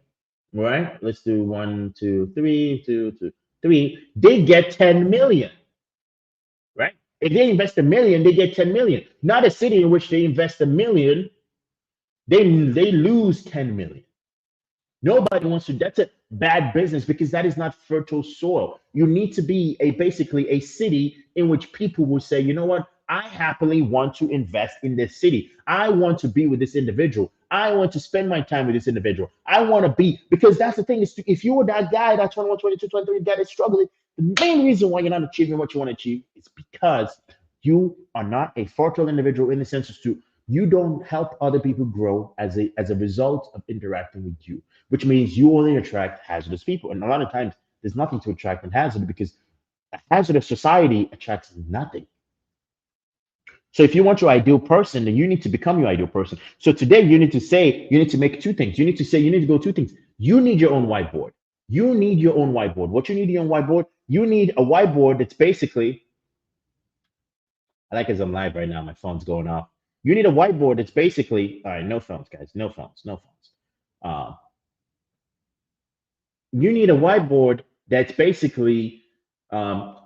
right? Let's do one, two, three, two, 2, 3. They get 10 million, right? If they invest 1 million, they get 10 million. Not a city in which they invest 1 million, they lose 10 million. Nobody wants to. That's a bad business because that is not fertile soil. You need to be basically a city in which people will say, you know what? I happily want to invest in this city. I want to be with this individual. I want to spend my time with this individual. I want to be, because that's the thing is, if you were that guy, that 21, 22, 23 guy that's struggling, the main reason why you're not achieving what you want to achieve is because you are not a fertile individual in the sense of to, you don't help other people grow as a result of interacting with you, which means you only attract hazardous people. And a lot of times there's nothing to attract in hazard because a hazardous society attracts nothing. So if you want your ideal person, then you need to become your ideal person. So today you need to make two things. You need to go two things. You need your own whiteboard. You need your own whiteboard. What you need your own whiteboard? You need a whiteboard that's basically, I like as I'm live right now, my phone's going off. You need a whiteboard that's basically, all right, no phones, guys, no phones, no phones. You need a whiteboard that's basically, um,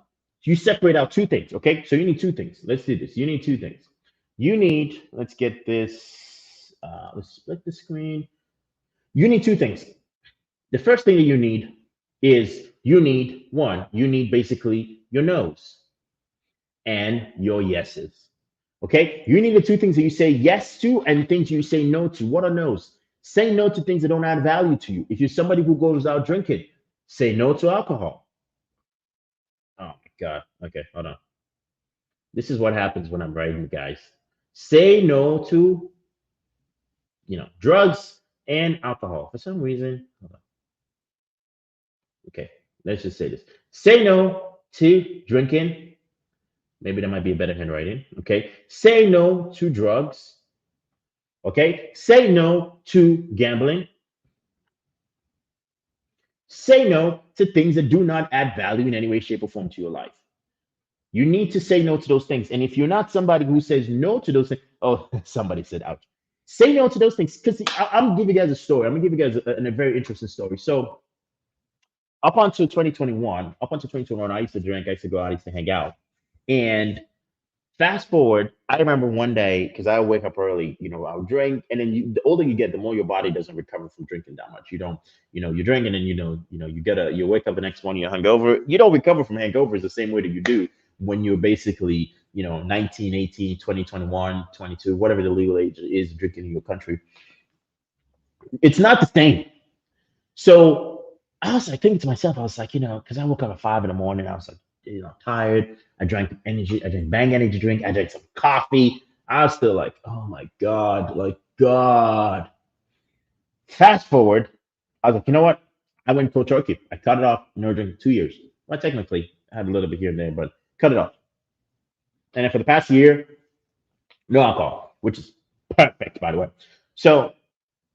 you separate out two things, okay? So you need two things. Let's do this. You need two things. You need, let's get this, let's split the screen. You need two things. The first thing that you need is you need basically your no's and your yeses. Okay? You need the two things that you say yes to and things you say no to. What are no's? Say no to things that don't add value to you. If you're somebody who goes out drinking, say no to alcohol. Oh my God. Okay, hold on. This is what happens when I'm writing, guys. Say no to, drugs and alcohol. For some reason, hold on. Okay, let's just say this. Say no to drinking. Maybe that might be a better handwriting. Okay. Say no to drugs. Okay. Say no to gambling. Say no to things that do not add value in any way, shape, or form to your life. You need to say no to those things. And if you're not somebody who says no to those things, oh, somebody said ouch. Say no to those things. Because I'm gonna give you guys a story. I'm gonna give you guys a very interesting story. So up until 2021, I used to drink, I used to go out, I used to hang out. And fast forward, I remember one day because I would wake up early, I would drink, and then the older you get, the more your body doesn't recover from drinking that much. You don't, you drink, and then you wake up the next morning, you're hungover. You don't recover from hangovers the same way that you do when you're basically, 19, 18, 20, 21, 22, whatever the legal age is drinking in your country. It's not the same. So I was like thinking to myself, I was like, because I woke up at 5 in the morning, I was like, tired. I drank Bang energy drink, I drank some coffee. I was still like, oh my God, like God. Fast forward, I was like, you know what? I went cold turkey. I cut it off, no drinking 2 years. Well, technically, I had a little bit here and there, but cut it off. And then for the past year, no alcohol, which is perfect, by the way. So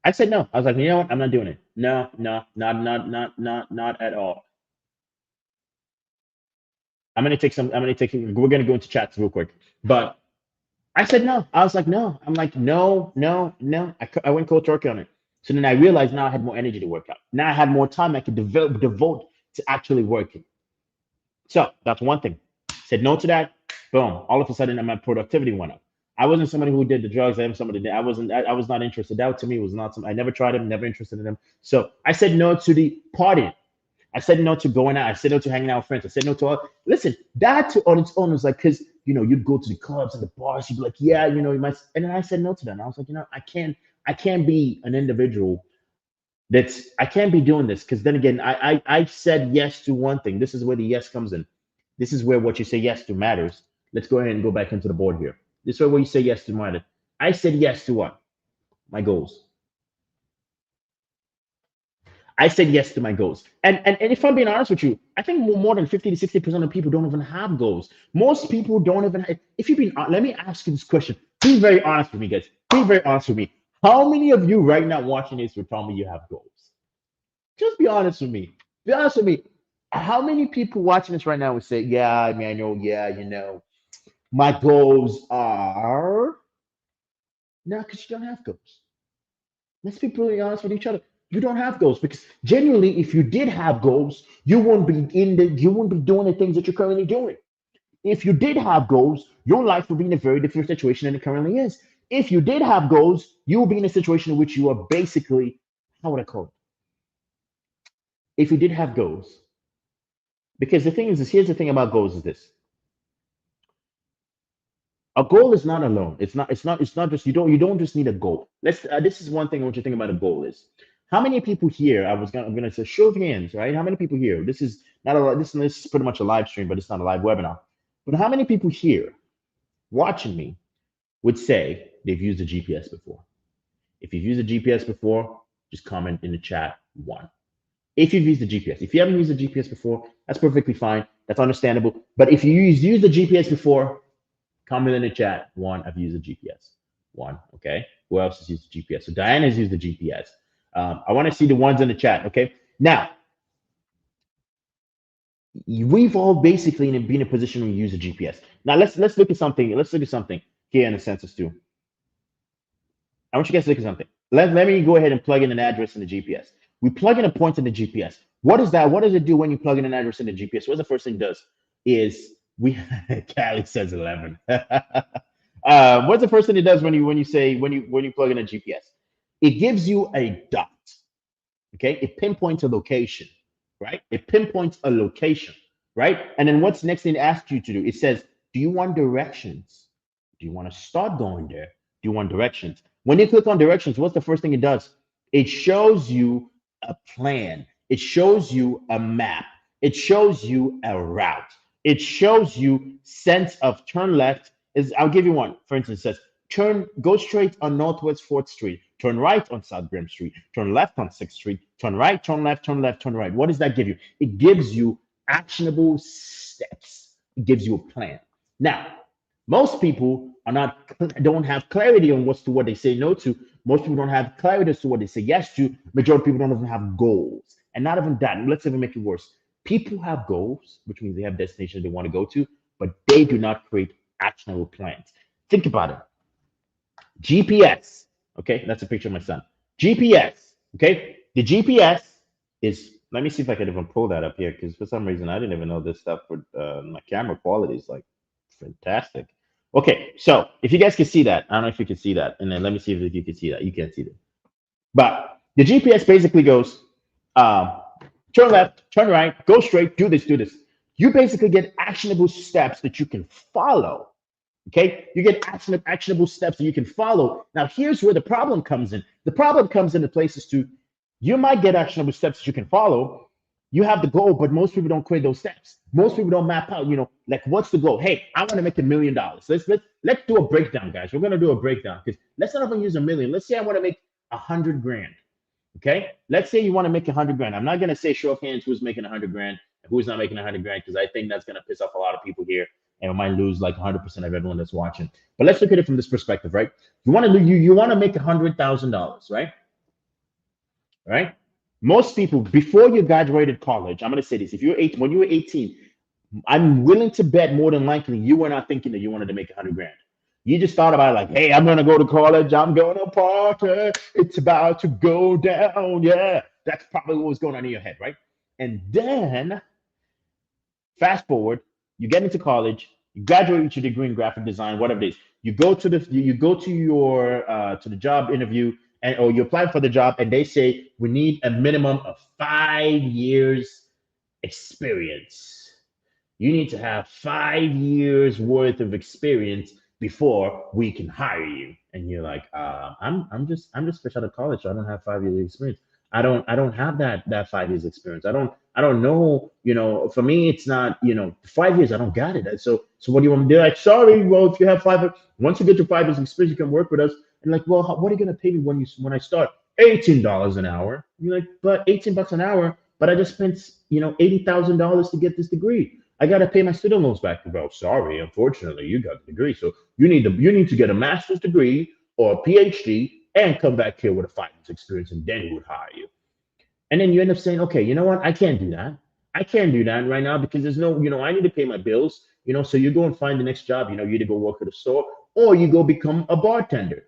I said no. I was like, you know what? I'm not doing it. No, no, not at all. I'm gonna take some, we're gonna go into chats real quick. But I said no. I was like, no. I'm like, no, no, no. I went cold turkey on it. So then I realized now I had more energy to work out. Now I had more time I could devote to actually working. So that's one thing. Said no to that. Boom. All of a sudden, my productivity went up. I wasn't somebody who did the drugs. I am somebody that I wasn't. I was not interested. That to me was not something. I never tried them. Never interested in them. So I said no to the party. I said no to going out. I said no to hanging out with friends. I said no to all. Listen, that to on its own was like because you'd go to the clubs and the bars. You'd be like, yeah, you might. And then I said no to that. And I was like, I can't be an individual I can't be doing this because then again, I said yes to one thing. This is where the yes comes in. This is where what you say yes to matters. Let's go ahead and go back into the board here. This is where you say yes to matter. I said yes to what? My goals. I said yes to my goals. And if I'm being honest with you, I think more than 50 to 60% of people don't even have goals. Most people don't even have, if you've been, let me ask you this question. Be very honest with me, guys. Be very honest with me. How many of you right now watching this would tell me you have goals? Just be honest with me. Be honest with me. How many people watching this right now would say, yeah, Emmanuel, yeah, my goals are, no, because you don't have goals. Let's be brutally honest with each other. You don't have goals because genuinely, if you did have goals, you wouldn't be doing the things that you're currently doing. If you did have goals, your life would be in a very different situation than it currently is. If you did have goals, you will be in a situation in which you are basically, how would I call it? If you did have goals, because the thing is, here's the thing about goals is this: a goal is not alone. It's not just you don't just need a goal. This is one thing I want you to think about a goal is. How many people here? I'm gonna say show of hands, right? How many people here? This is not a this is pretty much a live stream, but it's not a live webinar. But how many people here watching me would say they've used a GPS before? If you've used a GPS before, just comment in the chat one. If you've used the GPS, if you haven't used the GPS before, that's perfectly fine. That's understandable. But if you used the GPS before, comment in the chat. One, I've used the GPS. One, okay. Who else has used the GPS? So Diana has used the GPS. I want to see the ones in the chat. Okay. Now, we've all basically been in a position where we use a GPS. Now let's look at something. Let's look at something here in the census too. I want you guys to look at something. Let me go ahead and plug in an address in the GPS. We plug in a point in the GPS. What is that? What does it do when you plug in an address in the GPS? What's the first thing it does? Is we Callie says 11. What's the first thing it does when you plug in a GPS? It gives you a dot. Okay, it pinpoints a location, right? It pinpoints a location, right? And then what's next thing it asks you to do? It says, do you want directions? Do you want to start going there? Do you want directions? When you click on directions, what's the first thing it does? It shows you a plan. It shows you a map. It shows you a route. It shows you sense of turn left. I'll give you one. For instance, it says go straight on Northwest 4th Street, turn right on South Graham Street, turn left on 6th Street, turn right, turn left, turn left, turn right. What does that give you? It gives you actionable steps. It gives you a plan. Now, most people don't have clarity on what they say no to. Most people don't have clarity as to what they say yes to. Majority of people don't even have goals. And not even that, let's even make it worse. People have goals, which means they have destinations they want to go to, but they do not create actionable plans. Think about it. GPS, okay, that's a picture of my son. GPS, okay, the GPS is, let me see if I can even pull that up here because for some reason I didn't even know this stuff with my camera quality is like fantastic. Okay, so if you guys can see that, I don't know if you can see that, and then let me see if you can see that. You can't see that, but the GPS basically goes um, turn left, turn right, go straight, do this, do this. You basically get actionable steps that you can follow. Okay, you get actionable steps that you can follow. Now, here's where the problem comes in. The problem comes in the places to you might get actionable steps that you can follow. You have the goal, but most people don't create those steps. Most people don't map out, like what's the goal? Hey, I want to make $1 million. Let's do a breakdown, guys. We're gonna do a breakdown because let's not even use a million. Let's say I want to make 100 grand. Okay, let's say you want to make 100 grand. I'm not gonna say show of hands who's making 100 grand and who's not making 100 grand because I think that's gonna piss off a lot of people here and we might lose like 100% of everyone that's watching. But let's look at it from this perspective, right? You want to make $100,000, right? Right? Most people before you graduated college, I'm gonna say this: if you're 18, when you were 18, I'm willing to bet more than likely you were not thinking that you wanted to make 100 grand. You just thought about it like, hey, I'm gonna go to college, I'm gonna party, it's about to go down. Yeah, that's probably what was going on in your head, right? And then fast forward, you get into college, you graduate with your degree in graphic design, whatever it is. You go to your to the job interview and or you apply for the job and they say we need a minimum of 5 years experience. You need to have 5 years worth of experience before we can hire you. And you're like, I'm just fresh out of college, so I don't have 5 years experience. I don't have that 5 years experience. I don't know. For me, it's not. 5 years. I don't got it. So what do you want me to do? Like, sorry. Well, if you have once you get your 5 years experience, you can work with us. And like, well, what are you gonna pay me when I start? $18 an hour. You're like, but $18 an hour. But I just spent $80,000 to get this degree. I got to pay my student loans back. Well, sorry, unfortunately, you got the degree, so you need to get a master's degree or a PhD and come back here with a 5 years experience, and then we would hire you. And then you end up saying, okay, you know what? I can't do that. I can't do that right now because there's no, I need to pay my bills. So you go and find the next job. You either go work at a store or you go become a bartender.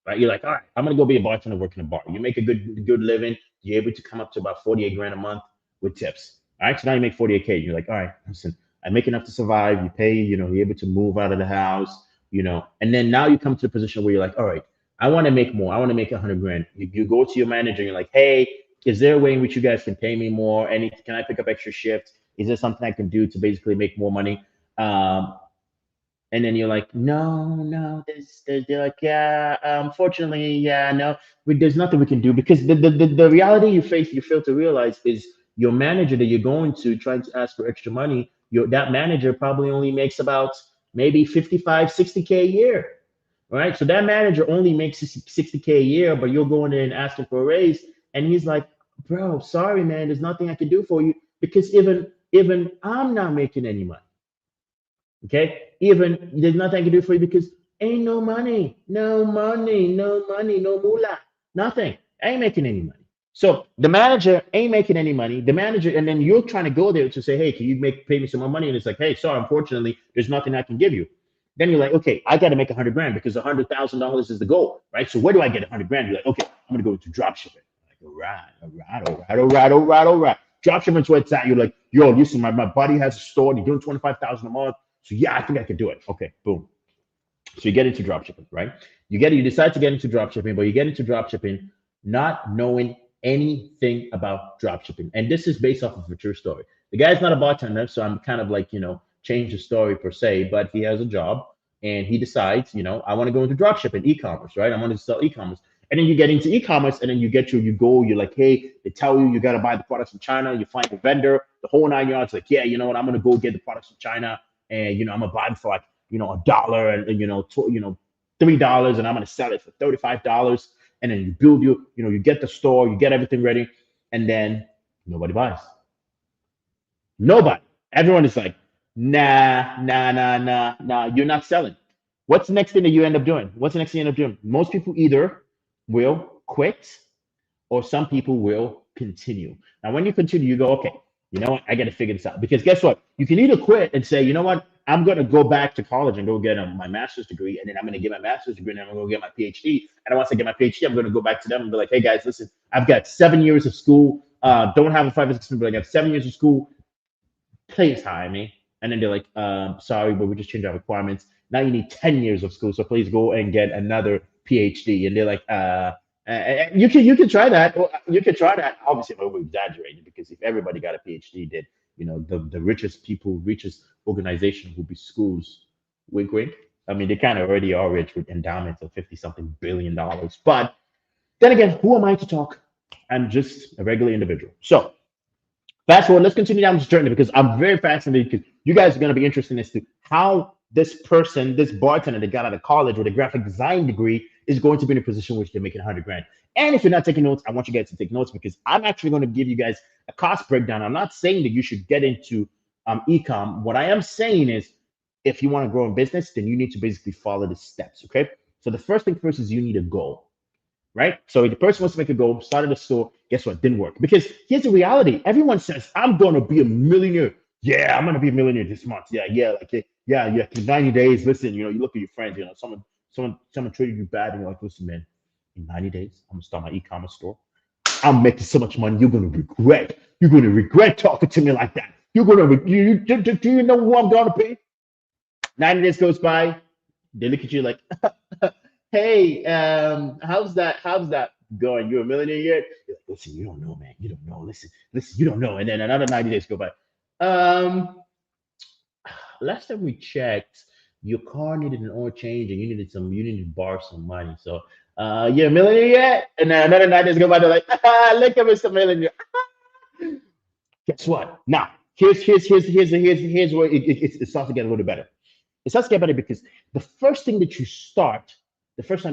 Right? You're like, all right, I'm gonna go be a bartender, work in a bar. You make a good living. You're able to come up to about 48 grand a month with tips. All right, so now you make 48K. You're like, all right, listen, I make enough to survive. You pay, you're able to move out of the house, and then now you come to a position where you're like, all right, I want to make more. I want to make 100 grand. You go to your manager. And you're like, hey, is there a way in which you guys can pay me more? Can I pick up extra shifts? Is there something I can do to basically make more money? And then you're like, no, they're like, yeah, unfortunately, yeah, no, there's nothing we can do because the reality you fail to realize is your manager that you're going to trying to ask for extra money, that manager probably only makes about maybe 55, 60K a year, right? So that manager only makes 60K a year, but you're going in and asking for a raise, and he's like, bro, sorry, man, there's nothing I can do for you because even I'm not making any money. Okay, even there's nothing I can do for you because ain't no money, no money, no money, no moolah, nothing. I ain't making any money. So the manager ain't making any money. The manager, and then you're trying to go there to say, hey, can you pay me some more money? And it's like, hey, sorry, unfortunately, there's nothing I can give you. Then you're like, okay, I got to make 100 grand because $100,000 is the goal, right? So where do I get 100 grand? You're like, okay, I'm gonna go into drop shipping. Like, all right. Drop shipping's where it's at. You're like, yo, listen, my buddy has a store. They're doing 25,000 a month. So yeah, I think I could do it. Okay, boom. So you get into dropshipping, right? You decide to get into dropshipping, but you get into dropshipping not knowing anything about dropshipping. And this is based off of a true story. The guy's not a bartender, so I'm kind of like, change the story per se, but he has a job and he decides, I want to go into dropshipping, e-commerce, right? I want to sell e-commerce. And then you get into e-commerce and then you're like, hey, they tell you got to buy the products from China. You find a vendor, the whole 9 yards, like, yeah, you know what? I'm going to go get the products from China and, I'm going to buy them for like, $1 and, $3 and I'm going to sell it for $35. And then you build you get the store, you get everything ready. And then nobody buys. Nobody. Everyone is like, nah, you're not selling. What's the next thing that you end up doing? What's the next thing you end up doing? Most people either will quit or some people will continue. Now, when you continue, you go, okay, you know what? I got to figure this out. Because guess what? You can either quit and say, you know what? I'm going to go back to college and go get my master's degree. And then I'm going to get my master's degree and I'm going to go get my PhD. And once I get my PhD, I'm going to go back to them and be like, hey, guys, listen, I've got 7 years of school. Don't have a 5 or 6, but I have 7 years of school. Please hire me. And then they're like, sorry, but we just changed our requirements. Now you need 10 years of school. So please go and get another PhD. And they're like, you can try that. You can try that. Obviously, I'm over exaggerating because if everybody got a PhD, then the richest people, richest organization would be schools. Wink, wink. I mean, they kind of already are rich with endowments of 50-something billion dollars. But then again, who am I to talk? I'm just a regular individual. So fast forward, let's continue down this journey because I'm very fascinated because you guys are going to be interested as to how this person, this bartender that got out of college with a graphic design degree is going to be in a position where they're making 100 grand. And if you're not taking notes, I want you guys to take notes because I'm actually going to give you guys a cost breakdown. I'm not saying that you should get into e-com. What I am saying is if you want to grow in business, then you need to basically follow the steps, okay? So the first thing first is you need a goal. Right? So the person wants to make a goal, started a store, guess what? Didn't work. Because here's the reality. Everyone says, I'm gonna be a millionaire. Yeah, I'm gonna be a millionaire this month. Yeah. 90 days. Listen, you look at your friends, someone treated you bad, and you're like, listen, man, in 90 days, I'm gonna start my e-commerce store. I'm making so much money, you're gonna regret. You're gonna regret talking to me like that. You're gonna do you know who I'm gonna pay? 90 days goes by, they look at you like, hey, how's that going? You're a millionaire yet? You're like, listen, you don't know, man. You don't know. Listen, you don't know. And then another 90 days go by. Last time we checked, your car needed an oil change and you needed to borrow some money. So you're a millionaire yet? And then another 90 days go by, they're like, look at Mr. Millionaire. Guess what? Now, here's where it starts to get a little better. It starts to get better because the first time you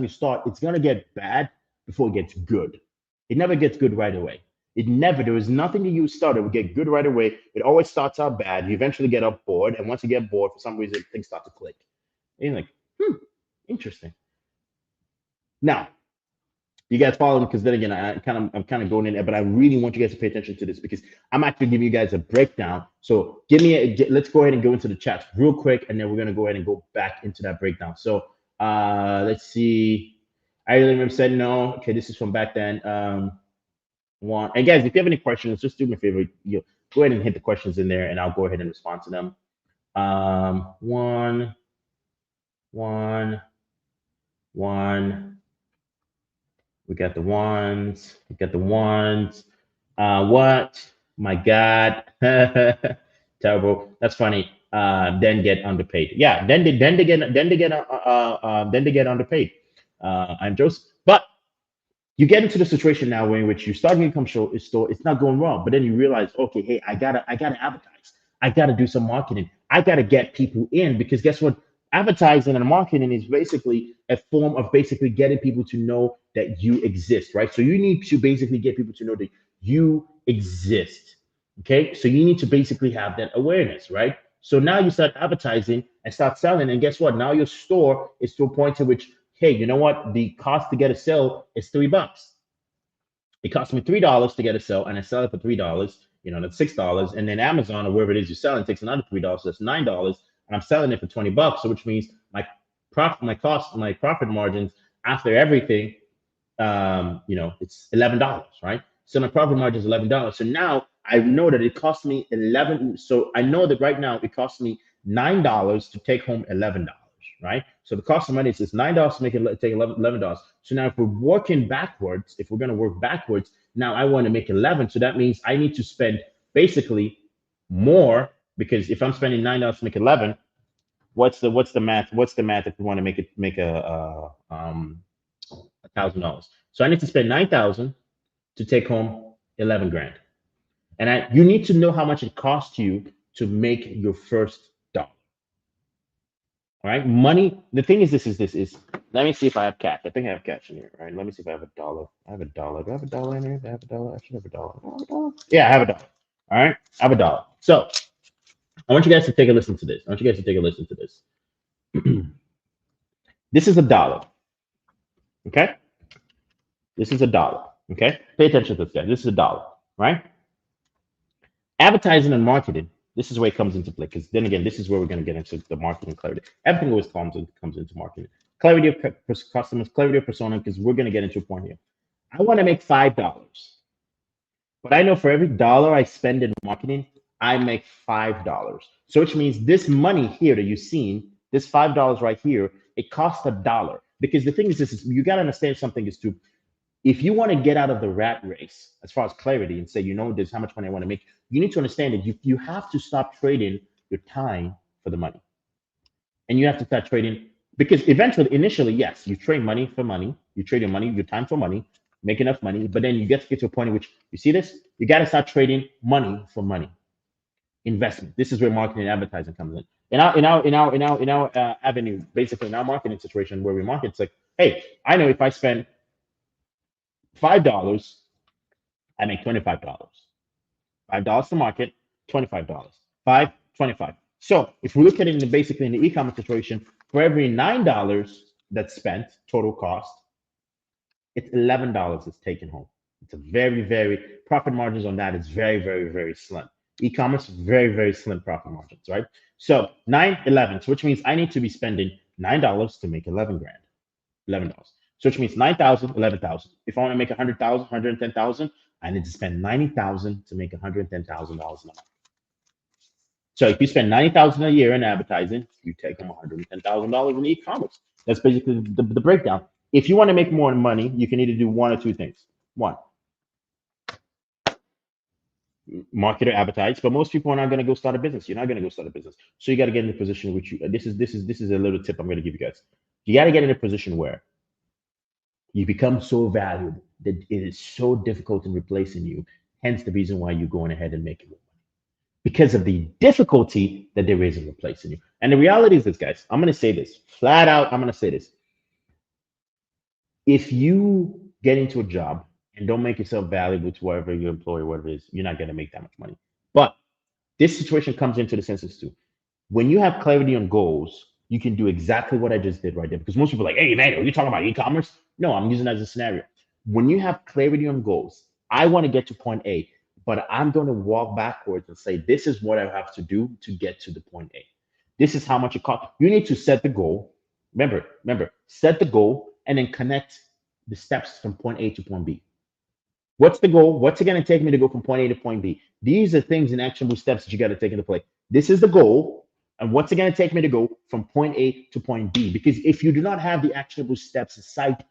start, it's gonna get bad before it gets good. It never gets good right away. There is nothing that you start that will get good right away. It always starts out bad. You eventually get up bored, and once you get bored, for some reason, things start to click. And you're like, interesting. Now, you guys follow me because then again, I'm kind of going in there, but I really want you guys to pay attention to this because I'm actually giving you guys a breakdown. So let's go ahead and go into the chat real quick, and then we're gonna go ahead and go back into that breakdown. So let's see. I really remember said no. Okay, this is from back then. And guys, if you have any questions, just do me a favor. Go ahead and hit the questions in there, and I'll go ahead and respond to them. One. We got the ones. What? My God. Terrible. That's funny. Then get underpaid. Yeah. Then they get underpaid. I'm Joseph. But you get into the situation now in which you start an income store. It's not going wrong. But then you realize, okay, hey, I gotta advertise. I gotta do some marketing. I gotta get people in because guess what? Advertising and marketing is basically a form of basically getting people to know that you exist, right? So you need to basically get people to know that you exist. Okay. So you need to basically have that awareness, right? So now you start advertising and start selling. And guess what? Now your store is to a point to which, hey, you know what? The cost to get a sale is $3. It costs me $3 to get a sale, and I sell it for $3. That's $6. And then Amazon or wherever it is you're selling takes another $3. So that's $9. And I'm selling it for $20. So which means my profit margins after everything, it's $11, right? So my profit margin is $11. So now I know that it cost me $11. So I know that right now it costs me $9 to take home $11, right? So the cost of money is $9 to take $11. So now if we're going to work backwards, now I want to make 11. So that means I need to spend basically more because if I'm spending $9 to make 11, what's the math? What's the math if we want to make $1,000? So I need to spend 9,000 to take home 11 grand. And you need to know how much it costs you to make your first dollar. All right, money. The thing is, this is. Let me see if I have cash. I think I have cash in here. All right, let me see if I have a dollar. I have a dollar. Do I have a dollar in here? Do I have a dollar? I should have a dollar. Yeah, I have a dollar. All right, I have a dollar. So I want you guys to take a listen to this. This is a dollar. Okay, this is a dollar. Okay, pay attention to this, guys. This is a dollar. right? Advertising and marketing. This is where it comes into play because then again, this is where we're going to get into the marketing clarity. Everything always comes into marketing. Clarity of customers, clarity of persona, because we're going to get into a point here. I want to make $5, but I know for every dollar I spend in marketing, I make $5. So which means this money here that you've seen, this $5 right here, it costs $1. Because the thing is, this is you got to understand something is to if you want to get out of the rat race as far as clarity and say, this how much money I want to make, you need to understand that you have to stop trading your time for the money. And you have to start trading because initially, yes, you trade money for money. You trade your time for money, make enough money. But then you get to a point in which you see this, you got to start trading money for money. Investment. This is where marketing and advertising comes in. In our avenue, basically in our marketing situation where we market, it's like, hey, I know if I spend $5, I make $25. $5 to market, $25. 25. So if we look at it basically in the e-commerce situation, for every $9 that's spent, total cost, it's $11 that's taken home. It's a very profit margins on that is very slim. E-commerce, very slim profit margins, right? So 9, 11, so which means I need to be spending $9 to make 11 grand. $11. So which means 9,000, 11,000. If I want to make 100,000, 110,000, I need to spend 90,000 to make $110,000 a month. So if you spend 90,000 a year in advertising, you take home $110,000 in e-commerce. That's basically the breakdown. If you want to make more money, you can either do one or two things. One, market or advertise, but most people are not going to go start a business. You're not going to go start a business. So you got to get in a position which this is a little tip I'm going to give you guys. You got to get in a position where you become so valuable that it is so difficult in replacing you. Hence the reason why you're going ahead and making more money. Because of the difficulty that there is in replacing you. And the reality is this, guys, I'm going to say this flat out. I'm going to say this. If you get into a job and don't make yourself valuable to whatever your employer, whatever it is, you're not going to make that much money. But this situation comes into the senses too. When you have clarity on goals, you can do exactly what I just did right there. Because most people are like, hey, Emmanuel, you're talking about e-commerce? No, I'm using it as a scenario. When you have clarity on goals, I want to get to point A, but I'm going to walk backwards and say, this is what I have to do to get to the point A. This is how much it costs. You need to set the goal. Remember, set the goal and then connect the steps from point A to point B. What's the goal? What's it going to take me to go from point A to point B? These are things and actionable steps that you got to take into play. This is the goal. And what's it going to take me to go from point A to point B? Because if you do not have the actionable steps in sight,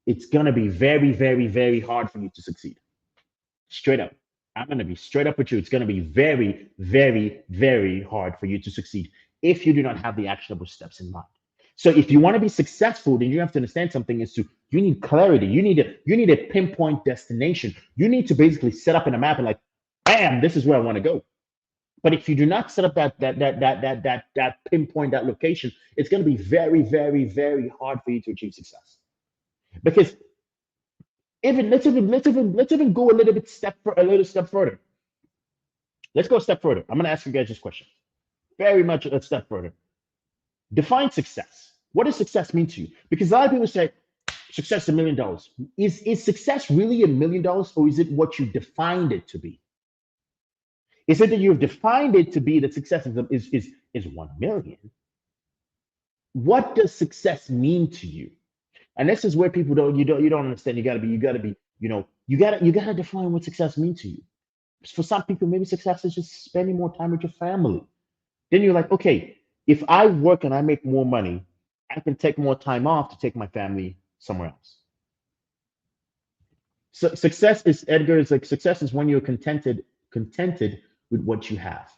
it's going to be very hard for you to succeed. Straight up. I'm going to be straight up with you. It's going to be very hard for you to succeed if you do not have the actionable steps in mind. So if you want to be successful, then you have to understand something is you need clarity. You need a pinpoint destination. You need to basically set up in a map and like, bam, this is where I want to go. But if you do not set up that pinpoint, that location, it's going to be very hard for you to achieve success. Because let's even go a little step further. Let's go a step further. I'm going to ask you guys this question. Very much a step further. Define success. What does success mean to you? Because a lot of people say success is $1 million. Is success really $1 million, or is it what you defined it to be? Is it that you've defined it to be that success is 1 million? What does success mean to you? And this is where people don't understand. You gotta be, you gotta define what success means to you. For some people, maybe success is just spending more time with your family. Then you're like, okay, if I work and I make more money, I can take more time off to take my family somewhere else. So success is success is when you're contented with what you have.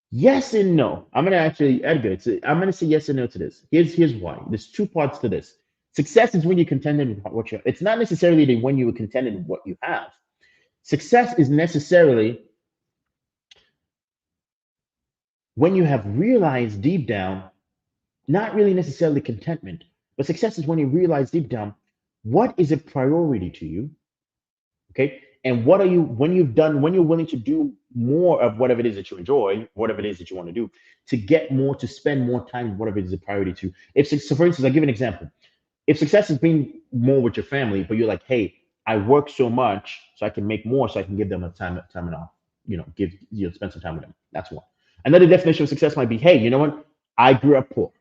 Yes and no. I'm gonna actually, Edgar, I'm gonna say yes and no to this. Here's why. There's two parts to this. Success is when you're contented with what you have. It's not necessarily when you are contented with what you have. Success is necessarily when you have realized deep down, not really necessarily contentment, but success is when you realize deep down what is a priority to you. Okay. And what are you, when you're willing to do more of whatever it is that you enjoy, whatever it is that you want to do, to get more, to spend more time, whatever it is a priority to. So for instance, I'll give an example. If success is being more with your family, but you're like, hey, I work so much so I can make more so I can give them a time and off, spend some time with them. That's one. Another definition of success might be, hey, you know what? I grew up poor.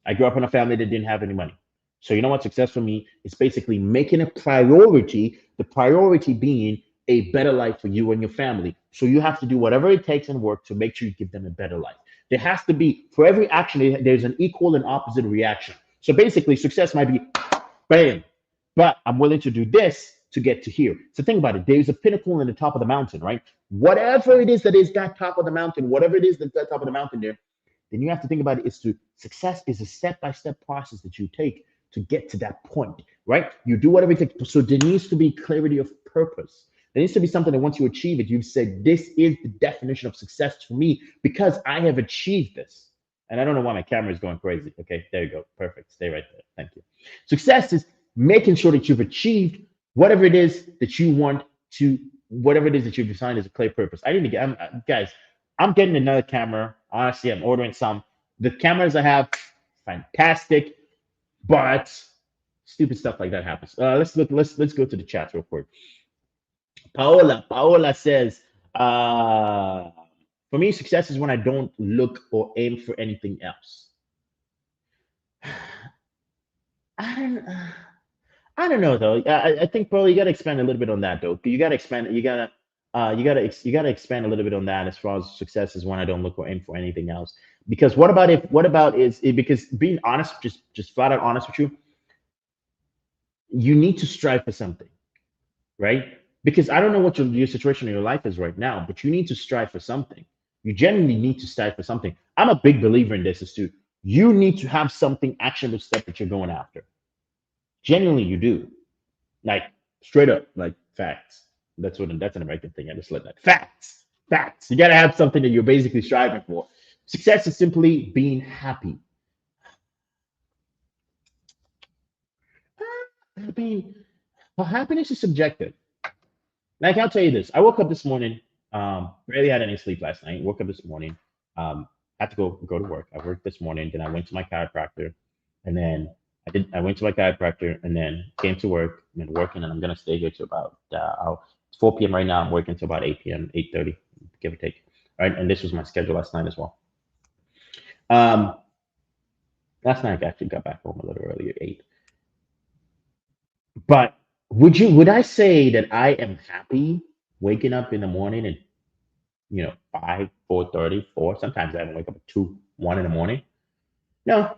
I grew up in a family that didn't have any money. So you know what success for me is basically making a priority, the priority being a better life for you and your family. So you have to do whatever it takes and work to make sure you give them a better life. There has to be, for every action, there's an equal and opposite reaction. So basically, success might be bam, but I'm willing to do this to get to here. So think about it. There's a pinnacle in the top of the mountain, right? Whatever it is that is that top of the mountain, whatever it is that top of the mountain there, then you have to think about it is to success is a step-by-step process that you take to get to that point, right? You do whatever it takes. So there needs to be clarity of purpose. There needs to be something that once you achieve it, you've said, this is the definition of success for me because I have achieved this. And I don't know why my camera is going crazy. Okay, there you go. Perfect. Stay right there. Thank you. Success is making sure that you've achieved whatever it is that you want to, whatever it is that you've designed as a clear purpose. I didn't get, guys, I'm getting another camera. Honestly, I'm ordering some. The cameras I have, fantastic, but stupid stuff like that happens. Let's go to the chat real quick. Paola says, for me, success is when I don't look or aim for anything else. I don't know though. I think probably you got to expand a little bit on that though. You got to expand. You gotta expand a little bit on that as far as success is when I don't look or aim for anything else. Because what about is it, because being honest, just flat out honest with you need to strive for something, right? Because I don't know what your situation in your life is right now, but you need to strive for something. You genuinely need to strive for something. I'm a big believer in this is to you need to have something actionable step that you're going after. Genuinely, you do. Like straight up, like facts. That's an American thing. I just let that facts. Facts. You gotta have something that you're basically striving for. Success is simply being happy. Happy. Well, happiness is subjective. Like I'll tell you this. I woke up this morning. Barely had any sleep last night. Woke up this morning. Had to go to work. I worked this morning. Then I went to my chiropractor, and then I went to my chiropractor, and then came to work and working. And I'm gonna stay here to about it's 4 p.m. right now. I'm working till about 8 p.m. 8:30, give or take. All right, and this was my schedule last night as well. Um, Last night I actually got back home a little earlier, 8. But would I say that I am happy waking up in the morning and 5, 4:30, 4? Sometimes I even wake up at 2, 1 in the morning. No,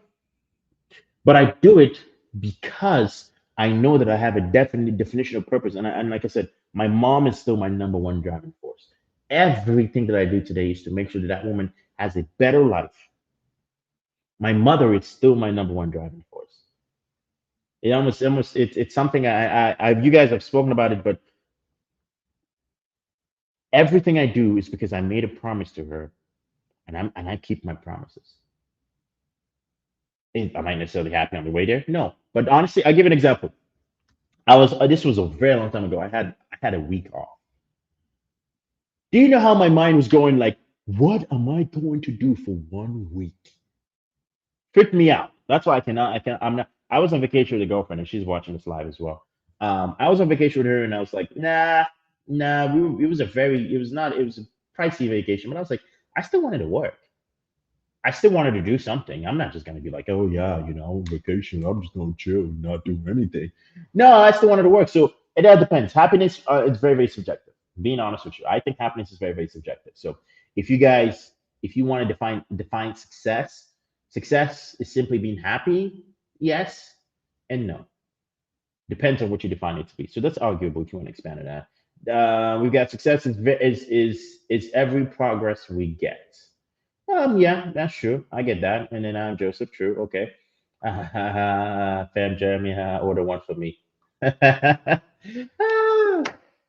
but I do it because I know that I have a definite definition of purpose. And like I said, my mom is still my number one driving force. Everything that I do today is to make sure that that woman has a better life. My mother is still my number one driving force. It's something you guys have spoken about it, but everything I do is because I made a promise to her, and I keep my promises. Am I necessarily happy on the way there? No, but honestly, I'll give an example. This was a very long time ago. I had a week off. Do you know how my mind was going? Like, what am I going to do for 1 week? Freaked me out. That's why I'm not. I was on vacation with a girlfriend, and she's watching this live as well. I was on vacation with her, and I was like, nah. It was not. It was a pricey vacation, but I was like, I still wanted to work. I still wanted to do something. I'm not just gonna be like, oh yeah, vacation. I'm just gonna chill and not do anything. No, I still wanted to work. So it all depends. Happiness is very, very subjective. Being honest with you, I think happiness is very, very subjective. So if you want to define success, success is simply being happy. Yes and no. Depends on what you define it to be. So that's arguable if you want to expand on that. We've got success is every progress we get. Yeah, that's true. I get that. And then I'm Joseph. True. Okay. Fam Jeremy, order one for me.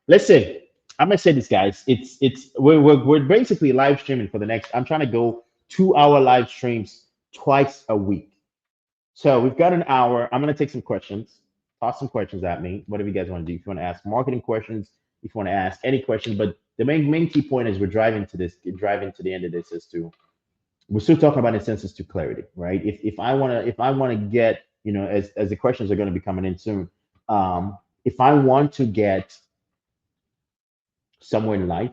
Listen, I'm gonna say this, guys. We're basically live streaming for the next. I'm trying to go 2-hour live streams twice a week. So we've got an hour. I'm gonna take some questions. Toss some questions at me. Whatever you guys want to do. If you want to ask marketing questions, if you want to ask any question, but the main key point is we're driving to the end of this is to we're still talking about incentives to clarity, right? If I want to get as the questions are going to be coming in soon, if I want to get somewhere in life,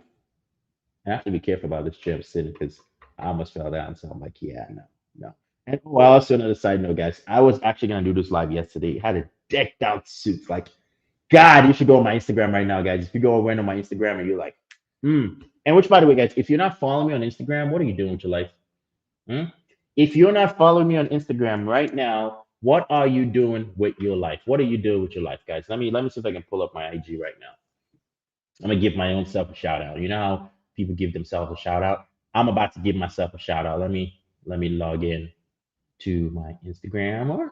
I have to be careful about this chair I'm sitting because I almost fell down. So I'm like, yeah, no, no. And well, also another side note, guys, I was actually gonna do this live yesterday. Had a decked out suit. Like, God, you should go on my Instagram right now, guys. If you go right on my Instagram and you're like, hmm. And which, by the way, guys, if you're not following me on Instagram, what are you doing with your life? Hmm? If you're not following me on Instagram right now, what are you doing with your life? What are you doing with your life, guys? Let me see if I can pull up my IG right now. I'm gonna give my own self a shout out. You know how people give themselves a shout out? I'm about to give myself a shout out. Let me log in to my Instagram.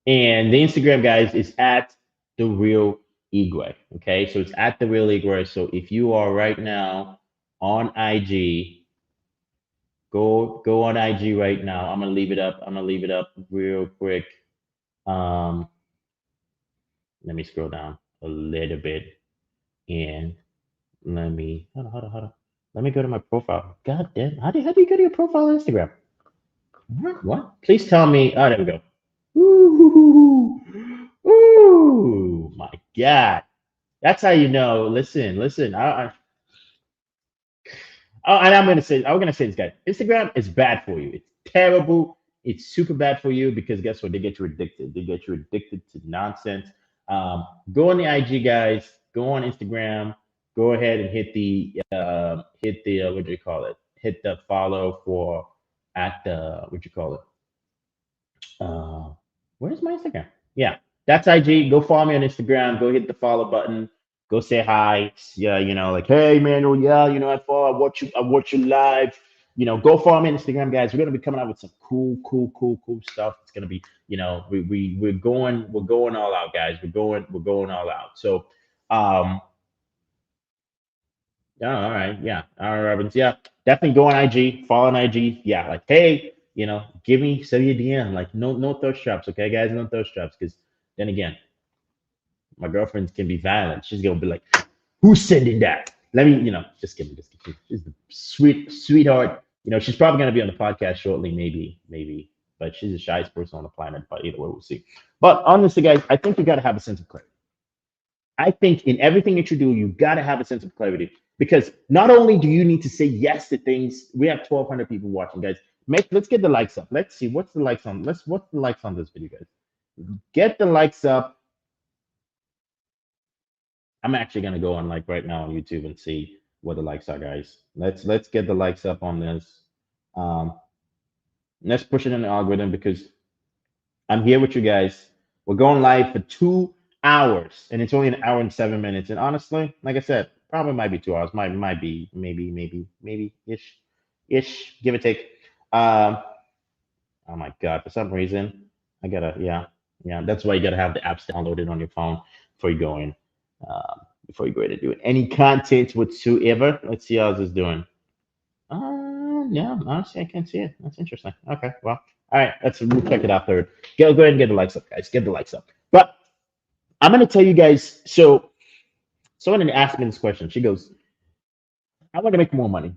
And the Instagram, guys, is at the real Igwe. Okay, so it's at the real Igwe. So if you are right now on IG, go on IG right now. I'm gonna leave it up. I'm gonna leave it up real quick. Um, Let me scroll down a little bit and let me hold on. Let me go to my profile. God damn, how do you go to your profile on Instagram? What? Please tell me. Oh, there we go. Ooh, ooh, my God. That's how you know. Listen. Oh, and I'm gonna say this, guy. Instagram is bad for you. It's terrible. It's super bad for you because guess what? They get you addicted. They get you addicted to nonsense. Go on the IG, guys. Go on Instagram. Go ahead and hit the what do you call it? Hit the follow for at the what you call it? Uh, where's my Instagram? Yeah, that's IG. Go follow me on Instagram. Go hit the follow button. Go say hi. Yeah, like, hey, Emmanuel. Yeah, I follow. I watch you live. Go follow me on Instagram, guys. We're gonna be coming out with some cool stuff. It's gonna be, we're going all out, guys. We're going all out. So, um, yeah, all right. Yeah. All right, Robbins. Yeah. Definitely go on IG, follow on IG. Yeah. Like, hey, send me a DM. Like, no thirst traps. Okay, guys, no thirst traps. Because then again, my girlfriend can be violent. She's going to be like, who's sending that? Let me, just kidding. Just kidding. She's the sweetheart. She's probably going to be on the podcast shortly, maybe. But she's the shyest person on the planet. But either way, we'll see. But honestly, guys, I think you got to have a sense of clarity. I think in everything that you do, you got to have a sense of clarity because not only do you need to say yes to things. We have 1,200 people watching, guys. Let's get the likes up. Let's see what's the likes on. What's the likes on this video, guys? Get the likes up. I'm actually gonna go on like right now on YouTube and see what the likes are, guys. Let's get the likes up on this. Um, let's push it in the algorithm because I'm here with you guys. We're going live for 2 hours, and it's only an hour and 7 minutes. And honestly, like I said, probably might be 2 hours. Might be maybe ish, give or take. Um, oh my God, for some reason, I gotta yeah. That's why you gotta have the apps downloaded on your phone before you go in. Before you go ahead and do it. Any content whatsoever. Let's see how this is doing. Yeah, honestly, I can't see it. That's interesting. Okay, well, all right, we'll check it out third. Go ahead and get the likes up, guys. Get the likes up. But I'm gonna tell you guys. So someone asked me this question. She goes, "I want to make more money."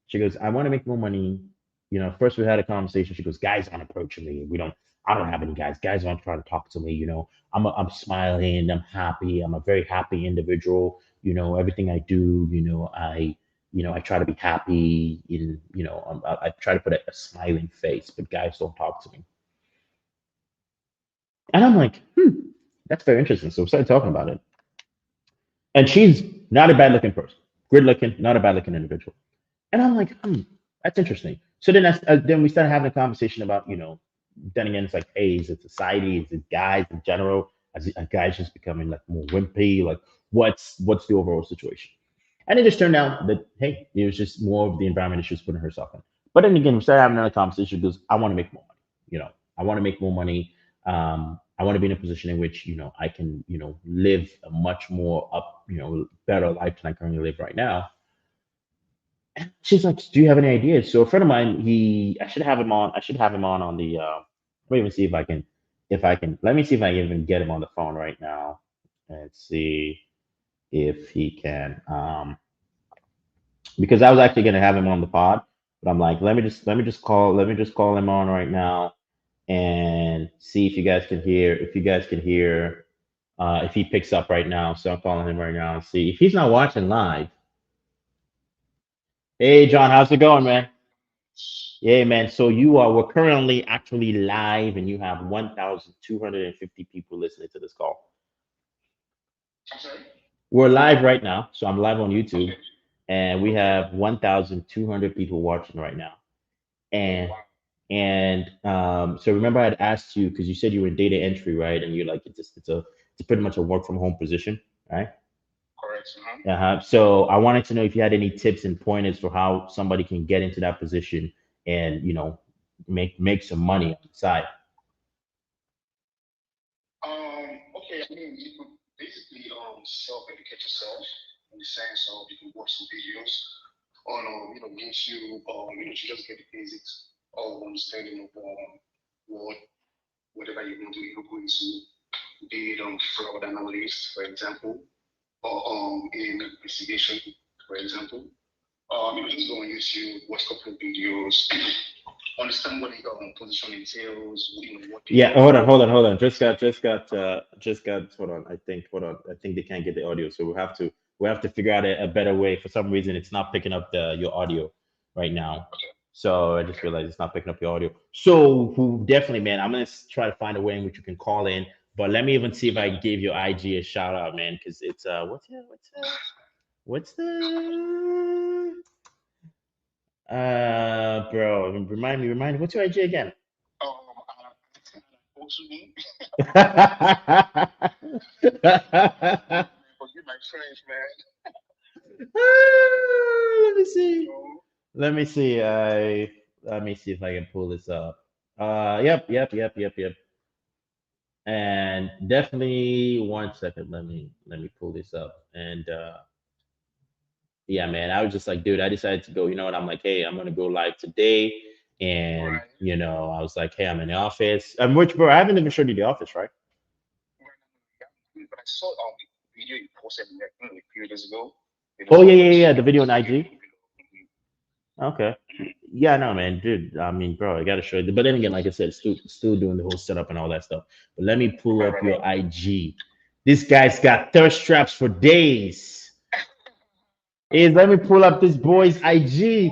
She goes, "I want to make more money." First we had a conversation. She goes, "Guys aren't approaching me. I don't have any guys. Guys aren't trying to talk to me. I'm smiling. I'm happy. I'm a very happy individual. Everything I do. I try to be happy. I try to put a smiling face, but guys don't talk to me." And I'm like, that's very interesting. So we started talking about it. And she's not a bad looking person, good looking, not a bad looking individual. And I'm like, that's interesting. So then we started having a conversation about, then again, it's like, hey, is it society? Is it guys in general? Are guys just becoming like more wimpy? Like, what's the overall situation? And it just turned out that, hey, it was just more of the environment that she was putting herself in. But then again, we started having another conversation because I want to make more money. I want to make more money. I want to be in a position in which, I can, live a much more better life than I currently live right now. She's like, "Do you have any ideas?" So a friend of mine, I should have him on. I should have him on the. Let me even see if I can. If I can, let me see if I can even get him on the phone right now. Let's see if he can. Because I was actually gonna have him on the pod, but I'm like, let me just call him on right now and see if you guys can hear. If you guys can hear. if he picks up right now. So I'm calling him right now and see if he's not watching live. Hey, John, how's it going, man? Yeah, man. So we're currently actually live, and you have 1,250 people listening to this call. We're live right now, so I'm live on YouTube, and we have 1,200 people watching right now. And so remember I had asked you because you said you were in data entry, right? And you're like, it's pretty much a work from home position, right? So I wanted to know if you had any tips and pointers for how somebody can get into that position and make some money on the side. Yeah, hold on. Just got. Hold on. I think they can't get the audio, so we have to figure out a better way. For some reason, it's not picking up your audio right now. So I just realized it's not picking up your audio. So definitely, man, I'm gonna try to find a way in which you can call in. But let me even see if I can give your IG a shout out, man, because it's what's the bro? Remind me. What's your IG again? Let me see. Let me see. Let me see if I can pull this up. Yep. And definitely 1 second. Let me pull this up. And yeah, man, I was just like, dude, I decided to go. You know what? I'm like, hey, I'm gonna go live today. And I was like, hey, I'm in the office. Which, bro, I haven't even showed you the office, right? Oh yeah. The video on IG. Okay. Yeah, no, man, dude. I mean, bro, I gotta show you. But then again, like I said, still doing the whole setup and all that stuff. But let me pull up your IG. This guy's got thirst traps for days. Let me pull up this boy's IG.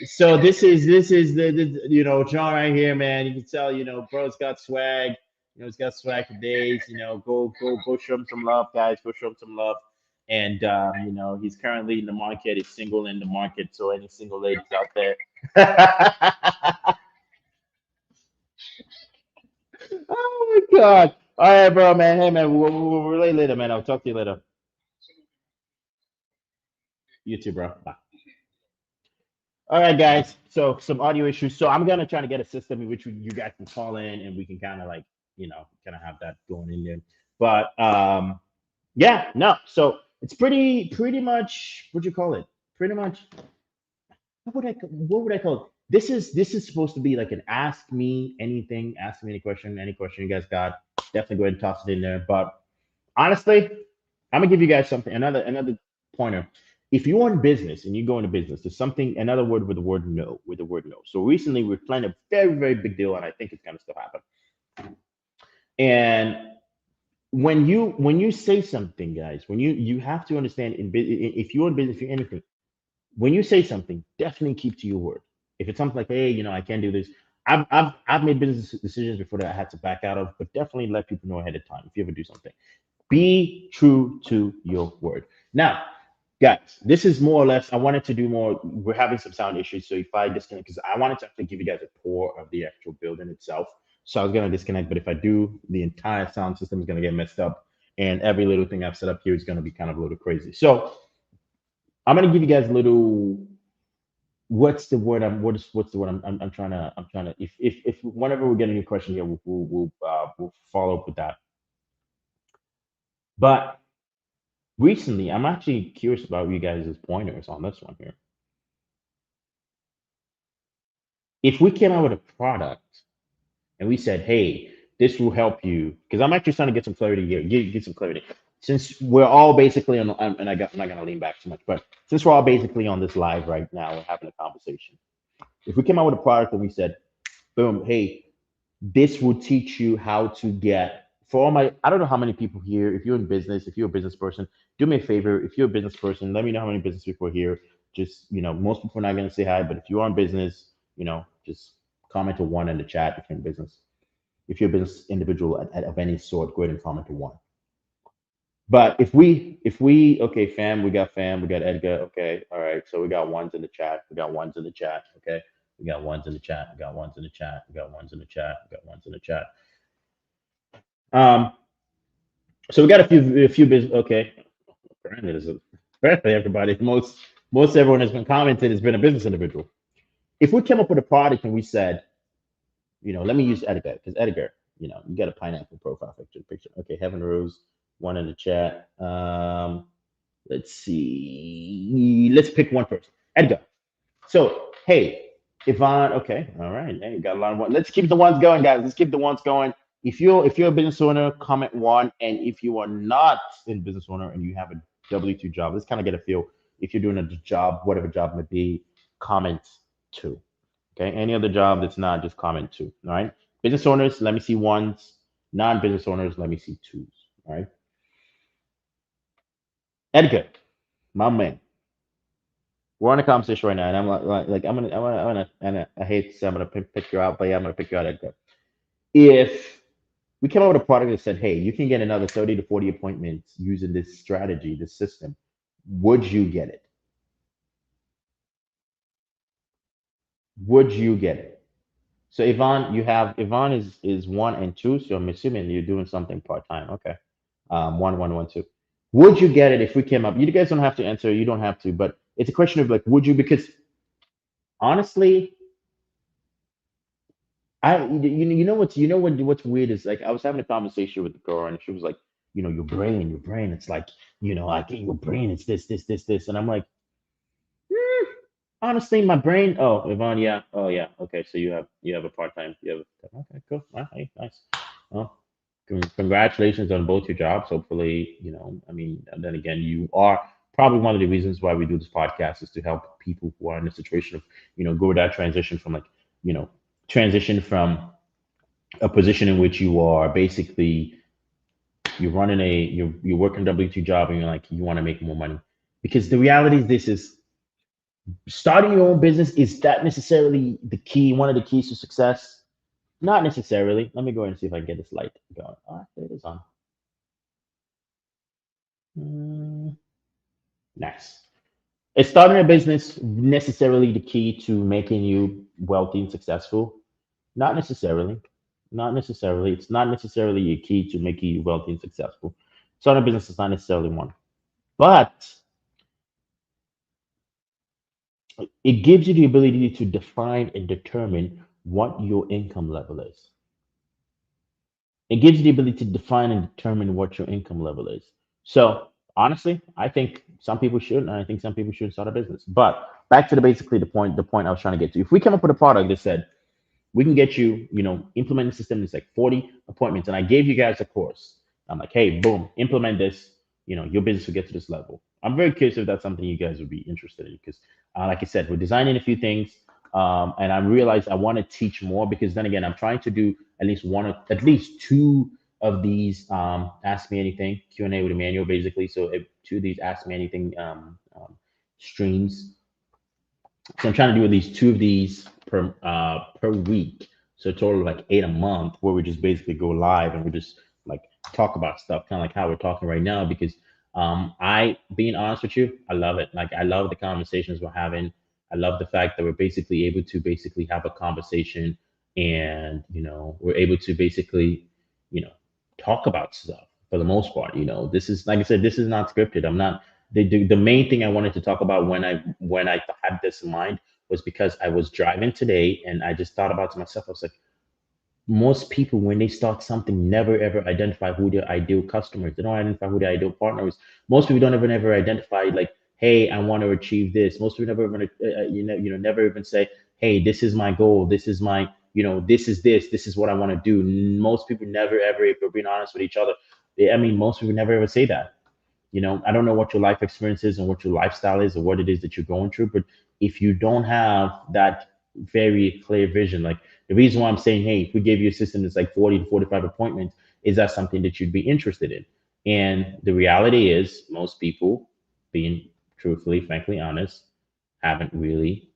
So this is the John right here, man. You can tell, bro's got swag. He's got swag for days. Go show him some love, guys. Go show him some love. And he's currently in the market. He's single in the market. So any single ladies out there. Oh my God! All right, bro, man. Hey, man. We'll relate later, man. I'll talk to you later. You too, bro. Bye. All right, guys. So some audio issues. So I'm gonna try to get a system in which you guys can call in and we can kind of like, kind of have that going in there. But yeah, no. So it's pretty much what you call it. Pretty much what would I call it? This is supposed to be like an ask me any question you guys got. Definitely go ahead and toss it in there. But honestly, I'm gonna give you guys something another pointer. If you want business and you go into business, there's something another word with the word no. So recently we're planning a very very big deal, and I think it's gonna still happen. And when you say something, guys, when you have to understand if you're in business, if you're anything, when you say something, definitely keep to your word. If it's something like, hey, I can't do this. I've made business decisions before that I had to back out of, but definitely let people know ahead of time if you ever do something. Be true to your word. Now, guys, this is more or less. I wanted to do more. We're having some sound issues, so if I disconnect, because I wanted to actually give you guys a tour of the actual building itself. So I was gonna disconnect, but if I do, the entire sound system is gonna get messed up, and every little thing I've set up here is gonna be kind of a little crazy. So I'm gonna give you guys a little. What's the word? What's the word? I'm trying to. If whenever we get a new question here, we'll follow up with that. But recently, I'm actually curious about you guys' pointers on this one here. If we came out with a product and we said, "Hey, this will help you," because I'm actually trying to get some clarity here. Get some clarity. Since we're all basically on, and I'm not gonna lean back too much, but since we're all basically on this live right now and having a conversation, if we came out with a product and we said, "Boom, hey, this will teach you how to get for all my, I don't know how many people here, if you're in business, if you're a business person, do me a favor. If you're a business person, let me know how many business people are here. Just, most people are not going to say hi, but if you are in business, just comment to one in the chat if you're in business. If you're a business individual of any sort, go ahead and comment to one. But okay, fam, we got Edgar. Okay, all right. So we got ones in the chat. We got ones in the chat. Okay, we got ones in the chat. We got ones in the chat. We got ones in the chat. We got ones in the chat. Um, so we got a few business. Okay, apparently apparently everybody, most everyone has been commented has been a business individual. If we came up with a product and we said, let me use Edgar because Edgar, you got a pineapple profile picture. Okay, Heaven Rose, one in the chat. Let's see. Let's pick one first. Edgar. So, hey, Yvonne. Okay, all right. Hey, you got a lot of one. Let's keep the ones going, guys. Let's keep the ones going. If you're a business owner, comment one. And if you are not a business owner and you have a W-2 job, let's kind of get a feel. If you're doing a job, whatever job may be, comment two. Okay. Any other job that's not, just comment two. All right. Business owners, let me see ones. Non-business owners, let me see twos. All right. Edgar, my man. We're in a conversation right now, and I'm like and I hate to say I'm gonna pick you out, but yeah, I'm gonna pick you out, Edgar. If we came up with a product that said, hey, you can get another 30 to 40 appointments using this strategy, this system, would you get it? Would you get it? So Yvonne is one and two, so I'm assuming you're doing something part time. Okay. One, two. Would you get it if we came up? You guys don't have to answer, you don't have to, but it's a question of like, would you? Because honestly, what's weird is like I was having a conversation with the girl and she was like, your brain, it's like, like your brain, it's this, and I'm like, "Hmm, honestly, my brain. Oh, Yvonne, yeah, oh yeah, okay, so you have a part time, okay, cool, hey, nice. Well, congratulations on both your jobs. Hopefully, I mean, and then again, you are probably one of the reasons why we do this podcast is to help people who are in a situation of, go with that transition from like, you know, transition from a position in which you are basically you're working a W-2 job and you're like you want to make more money. Because the reality is this is starting your own business, is that necessarily the key, one of the keys to success? Not necessarily. Let me go ahead and see if I can get this light going. Ah, there it is on. Mm, nice. Is starting a business necessarily the key to making you wealthy and successful? Not necessarily. Not necessarily. It's not necessarily a key to making you wealthy and successful. Starting a business is not necessarily one. But it gives you the ability to define and determine what your income level is. It gives you the ability to define and determine what your income level is. So honestly, I think some people should, and I think some people shouldn't start a business. But back to basically the point I was trying to get to. If we come up with a product that said, we can get you, implement a system that's like 40 appointments. And I gave you guys a course. I'm like, hey, boom, implement this, your business will get to this level. I'm very curious if that's something you guys would be interested in because, like I said, we're designing a few things. And I realized I want to teach more because then again, I'm trying to do at least two of these Ask Me Anything Q&A with Emmanuel, basically. So two of these Ask Me Anything streams, so I'm trying to do at least two of these per week. So a total of like 8 a month where we just basically go live and we just like talk about stuff, kind of like how we're talking right now. Because I, being honest with you, I love it. Like I love the conversations we're having. I love the fact that we're basically able to basically have a conversation and we're able to basically, you know, talk about stuff for the most part. This is, like I said, this is not scripted. I'm not the main thing I wanted to talk about when I had this in mind was because I was driving today and I just thought about to myself, I was like, most people when they start something never ever identify who their ideal customers. They don't identify who their ideal partner is. Most people don't even ever identify like, hey, I want to achieve this. Most people never even never even say, hey, this is my goal. This is my this is what I want to do. Most people never ever, if we're being honest with each other, I mean, most people never ever say that. I don't know what your life experience is and what your lifestyle is or what it is that you're going through, but if you don't have that very clear vision, like the reason why I'm saying, hey, if we gave you a system that's like 40 to 45 appointments, Is that something that you'd be interested in? And the reality is, most people, being truthfully, frankly honest, haven't really,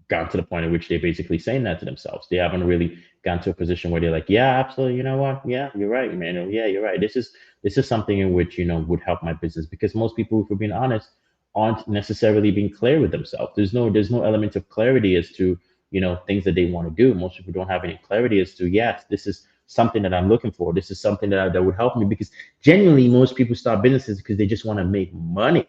gotten to the point at which they're basically saying that to themselves. They haven't really gotten to a position where they're like, yeah, absolutely. You know what? Yeah, you're right, Emmanuel. Yeah, you're right. This is something in which, would help my business, because most people, if we're being honest, aren't necessarily being clear with themselves. There's no element of clarity as to, things that they want to do. Most people don't have any clarity as to, yes, this is something that I'm looking for. This is something that would help me, because genuinely most people start businesses because they just want to make money.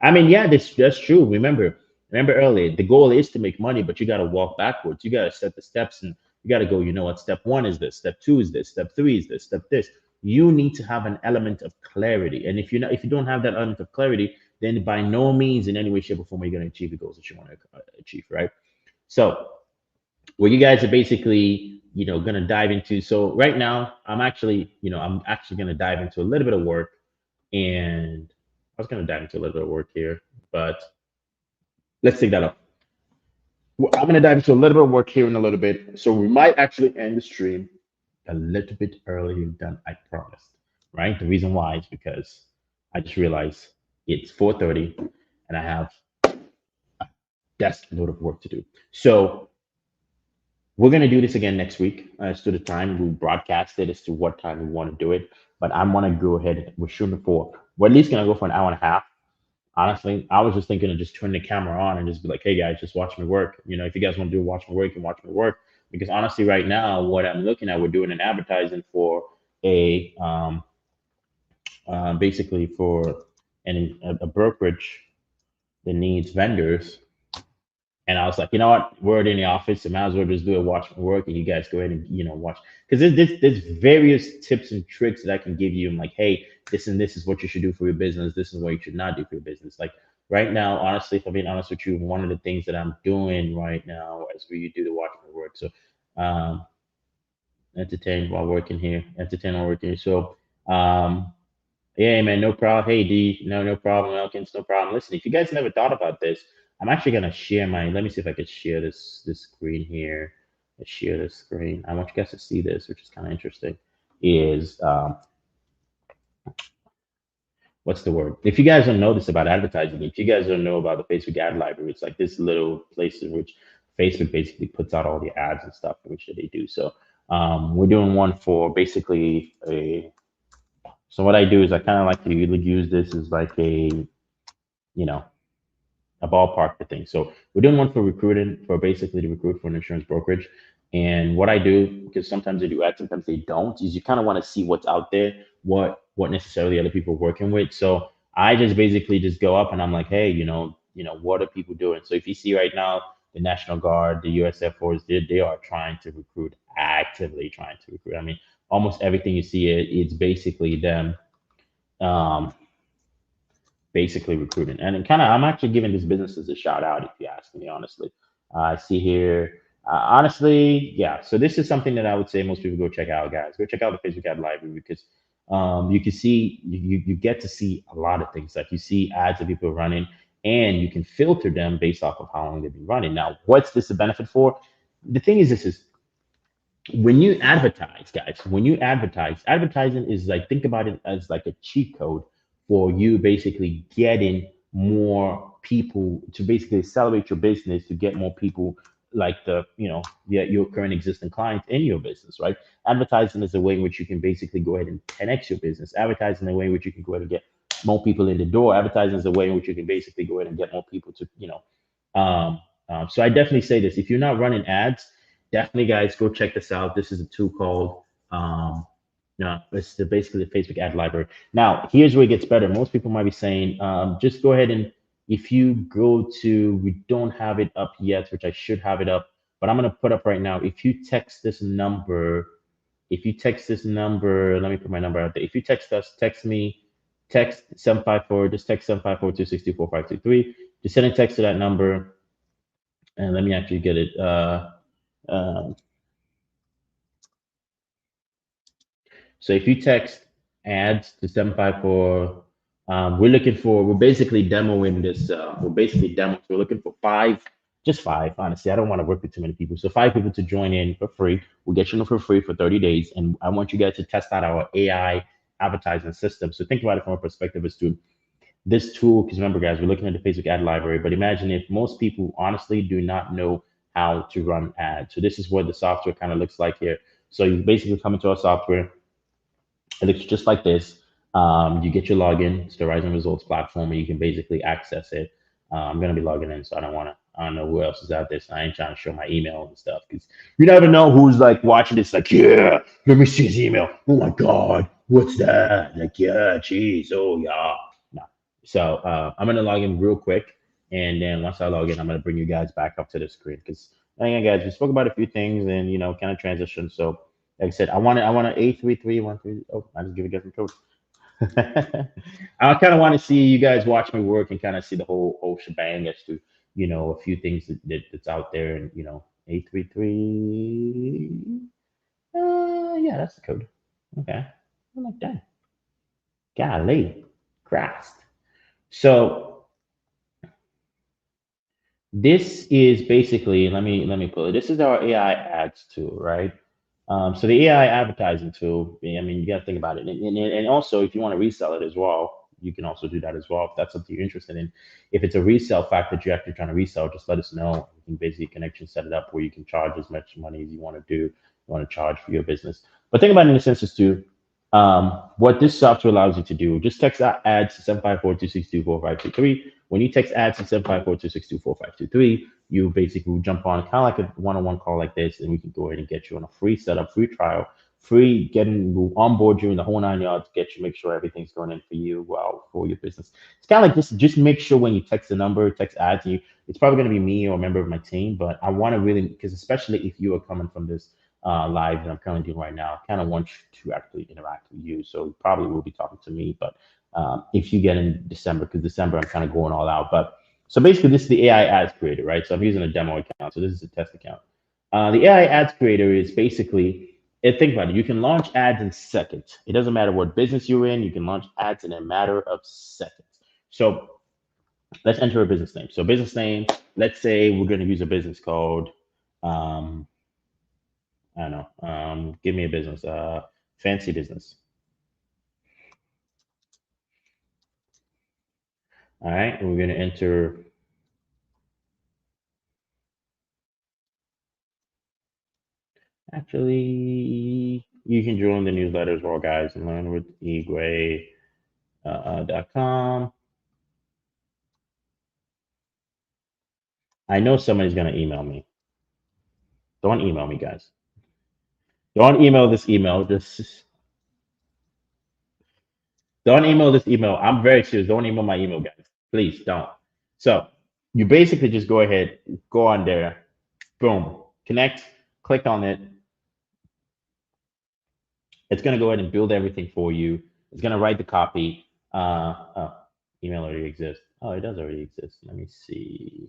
I mean, yeah, that's true. Remember earlier, the goal is to make money, but you got to walk backwards. You got to set the steps, and you got to go. You know what? Step one is this. Step two is this. Step three is this. Step this. You need to have an element of clarity, and if you don't have that element of clarity, then by no means, in any way, shape, or form, are you going to achieve the goals that you want to achieve, right? So, what you guys are basically, going to dive into. So right now, I'm actually going to dive into a little bit of work, and I was going to dive into a little bit of work here, but let's take that up. Well, I'm going to dive into a little bit of work here in a little bit. So we might actually end the stream a little bit earlier than I promised, right? The reason why is because I just realized it's 4:30 and I have desk load of work to do. So we're going to do this again next week as to the time. We'll broadcast it as to what time we want to do it. But I want to go ahead. We're shooting for, we're at least going to go for an hour and a half. Honestly, I was just thinking of just turn the camera on and just be like, hey guys, just watch me work. If you guys want to do watch me work, you can watch me work. Because honestly, right now, what I'm looking at, we're doing an advertising for a basically for a brokerage that needs vendors. And I was like, you know what? We're in the office, so might as well just do a watch my work, and you guys go ahead and watch. Because there's various tips and tricks that I can give you. I'm like, hey, this and this is what you should do for your business. This is what you should not do for your business. Like right now, honestly, if I'm being honest with you, one of the things that I'm doing right now is where you do the watch my work. So um, entertain while working here, entertain while working here. So yeah, man, no problem. Hey, D, no problem, Elkins, no problem. Listen, if you guys never thought about this, I'm actually gonna share my. Let me see if I could share this screen here. Let's share this screen. I want you guys to see this, which is kind of interesting. Is what's the word? If you guys don't know this about advertising, if you guys don't know about the Facebook ad library, it's like this little place in which Facebook basically puts out all the ads and stuff in which they do. So we're doing one for basically a. So what I do is I kind of like to use this as like you know a ballpark for things. So we're doing one for recruiting, for basically to recruit for an insurance brokerage. And what I do, because sometimes they do ads, sometimes they don't, is you kind of want to see what's out there, what necessarily other people are working with. So I just basically just go up and I'm like, hey, what are people doing? So if you see right now, the National Guard, the U.S. Air Force, they are trying to recruit, actively trying to recruit. I mean, almost everything you see, it's basically them. Um, Basically recruiting. And kind of, I'm actually giving these businesses a shout out, if you ask me, honestly. I see here, honestly, yeah. So this is something that I would say most people go check out, guys. Go check out the Facebook ad library, because you can see, you get to see a lot of things. Like you see ads that people are running, and you can filter them based off of how long they've been running. Now, what's this a benefit for? The thing is, this is when you advertise, guys, when you advertise, advertising is like, think about it as like a cheat code for you basically getting more people to basically accelerate your business, to get more people like your current existing clients in your business, right? Advertising is a way in which you can basically go ahead and 10x your business. Advertising is a way in which you can go ahead and get more people in the door. Advertising is a way in which you can basically go ahead and get more people to, so I definitely say this: if you're not running ads, definitely, guys, go check this out. This is a tool called it's basically the Facebook ad library. Now, here's where it gets better. Most people might be saying, just go ahead and, if you go to, we don't have it up yet, which I should have it up, but I'm gonna put up right now. If you text this number, let me put my number out there. If you text us, text 754, just text 754-262-4523. Just send a text to that number, and let me actually get it. Um, so if you text ads to 754, we're basically demoing this. We're basically demoing. So we're looking for five. just 5. Honestly, I don't want to work with too many people. So 5 people to join in for free. We'll get you in for free for 30 days. And I want you guys to test out our AI advertising system. So think about it from a perspective as to this tool, because remember, guys, we're looking at the Facebook ad library, but imagine if most people honestly do not know how to run ads. So this is what the software kind of looks like here. So you basically come into our software. It looks just like this. You get your login. It's the RIZN Results platform, and you can basically access it. I'm gonna be logging in, so I don't want to. I don't know who else is out there. So I ain't trying to show my email and stuff because you never know who's like watching this. Like, yeah, let me see his email. Oh my God, what's that? Like, yeah, geez, oh yeah. No. So I'm gonna log in real quick, and then once I log in, I'm gonna bring you guys back up to the screen because, again, guys, we spoke about a few things and kind of transition. So like I said, I want an 83313. Oh, I just give you guys some code. I kind of want to see you guys watch me work and kind of see the whole shebang as to a few things that's out there, and 833. Yeah, that's the code. Okay, I like that. Golly, Christ. So this is basically, let me pull it. This is our AI ads tool, right? So the AI advertising tool, I mean, you got to think about it. And also, if you want to resell it as well, you can also do that as well. If that's something you're interested in. If it's a resale fact that you're actually trying to resell, just let us know. We can basically connect you, set it up where you can charge as much money as you want to do, you want to charge for your business. But think about it in the sense as to what this software allows you to do. Just text ads to 754-262-4523. When you text ads to 754-262-4523, you basically will jump on kind of like a one-on-one call like this, and we can go ahead and get you on a free setup, free trial, free getting, we'll onboard you in the whole 9 yards, get you, make sure everything's going in for you, well, for your business. It's kind of like this. Just make sure when you text the number, text ads, it's probably going to be me or a member of my team, but I want to really, because especially if you are coming from this live that I'm currently doing right now, I kind of want you to actually interact with you. So you probably will be talking to me, but if you get in December, because December I'm kind of going all out. But so basically, this is the AI ads creator, right? So I'm using a demo account. So this is a test account. The AI ads creator is basically, think about it. You can launch ads in seconds. It doesn't matter what business you're in. You can launch ads in a matter of seconds. So let's enter a business name. So business name, let's say we're going to use a business called, um, I don't know, give me a business, fancy business. All right, and we're going to enter. Actually, you can join the newsletter as well, guys, and learn with egray.com. I know somebody's going to email me. Don't email me, guys. Don't email this email. Just don't email this email. I'm very serious. Don't email my email, guys. Please don't. So you basically just go ahead, go on there, boom, connect, click on it. It's going to go ahead and build everything for you. It's going to write the copy. Oh, email already exists. Oh, it does already exist. Let me see.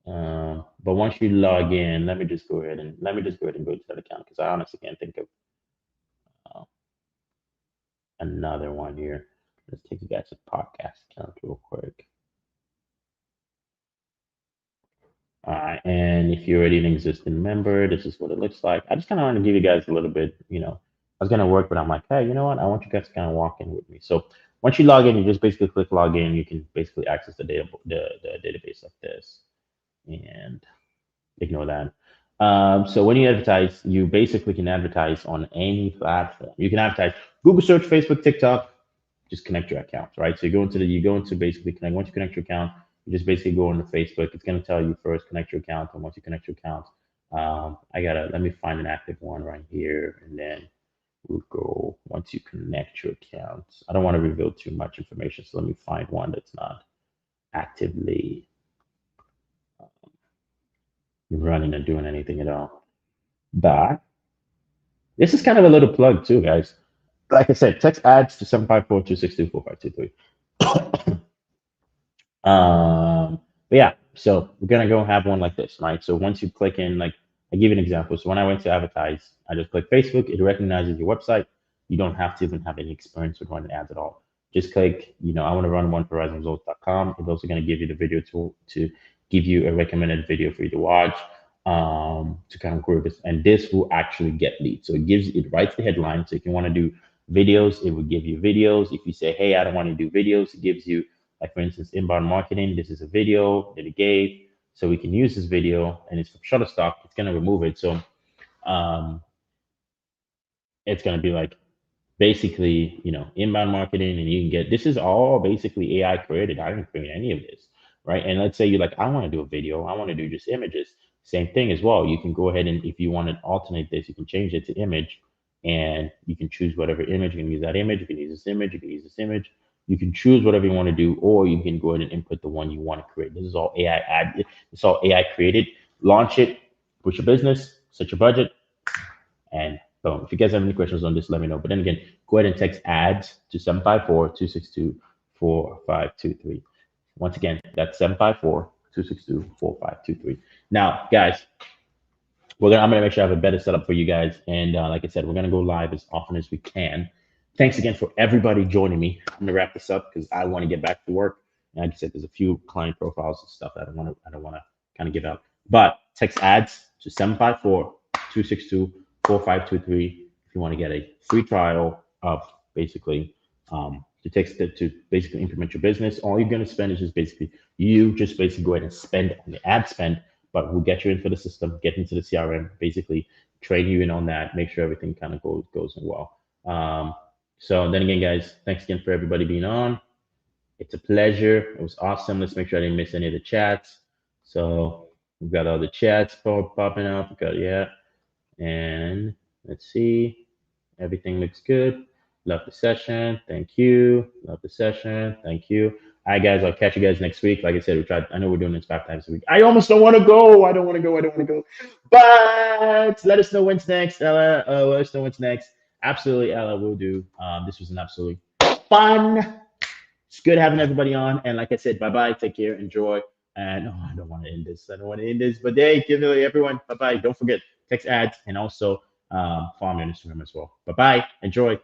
But once you log in, let me just go ahead and go to that account because I honestly can't think of uh, another one here. Let's take you guys to podcast account real quick. All right, and if you're already an existing member, this is what it looks like. I just kind of want to give you guys a little bit, I was gonna work, but I'm like, hey, you know what? I want you guys to kind of walk in with me. So once you log in, you just basically click log in. You can basically access the the database like this, and ignore that. So when you advertise, you basically can advertise on any platform. You can advertise Google search, Facebook, TikTok. Just connect your accounts, right? So you go into basically connect. Once you connect your account, you just basically go into Facebook. It's going to tell you first connect your account, and once you connect your account, let me find an active one right here, and then we'll go once you connect your account. I don't want to reveal too much information, so let me find one that's not actively running and doing anything at all. But this is kind of a little plug too, guys. Like I said, text ads to 754-262-4523. But yeah, so we're gonna go have one like this, right? So once you click in, like I give you an example. So when I went to advertise, I just click Facebook, it recognizes your website. You don't have to even have any experience with running ads at all. Just click, I want to run one for RIZNResults.com. It's also going to give you the video tool to give you a recommended video for you to watch, to kind of grow this. And this will actually get leads. So it writes the headline. So if you want to do videos, it will give you videos. If you say, hey, I don't want to do videos, it gives you, like for instance, inbound marketing. This is a video that it gave. So we can use this video, and it's from Shutterstock. It's going to remove it. So um, it's going to be like basically, inbound marketing, and you can get, this is all basically AI created. I didn't create any of this, right? And let's say you're like, I want to do a video, I want to do just images. Same thing as well. You can go ahead, and if you want to alternate this, you can change it to image, and you can choose whatever image. You can use that image, you can use this image, you can use this image. You can choose whatever you want to do, or you can go ahead and input the one you want to create. This is all AI it's all AI created. Launch it, push your business, set your budget, and boom. If you guys have any questions on this, let me know. But then again, go ahead and text ads to 754-262-4523. Once again, that's 754-262-4523. Now, guys, I'm gonna make sure I have a better setup for you guys. And like I said, we're gonna go live as often as we can. Thanks again for everybody joining me. I'm gonna wrap this up because I want to get back to work. And like I said, there's a few client profiles and stuff that I don't want to kind of give out. But text ads to 754-262-4523 if you want to get a free trial of basically to text it to basically implement your business. All you're gonna spend is just basically go ahead and spend on the ad spend, but we'll get you in for the system, get into the CRM, basically train you in on that, make sure everything kind of goes in well. So then again, guys, thanks again for everybody being on. It's a pleasure. It was awesome. Let's make sure I didn't miss any of the chats. So we've got all the chats popping up. And let's see. Everything looks good. Love the session. Thank you. Love the session. Thank you. All right, guys. I'll catch you guys next week. Like I said, I know we're doing this 5 times a week. I almost don't want to go. I don't want to go. But let us know when's next, Ella. Let us know when's next. Absolutely, Ella. We'll do. This was an absolutely fun. It's good having everybody on. And like I said, bye-bye. Take care. Enjoy. And I don't want to end this. But hey, give it everyone. Bye-bye. Don't forget text ads, and also follow me on Instagram as well. Bye-bye. Enjoy.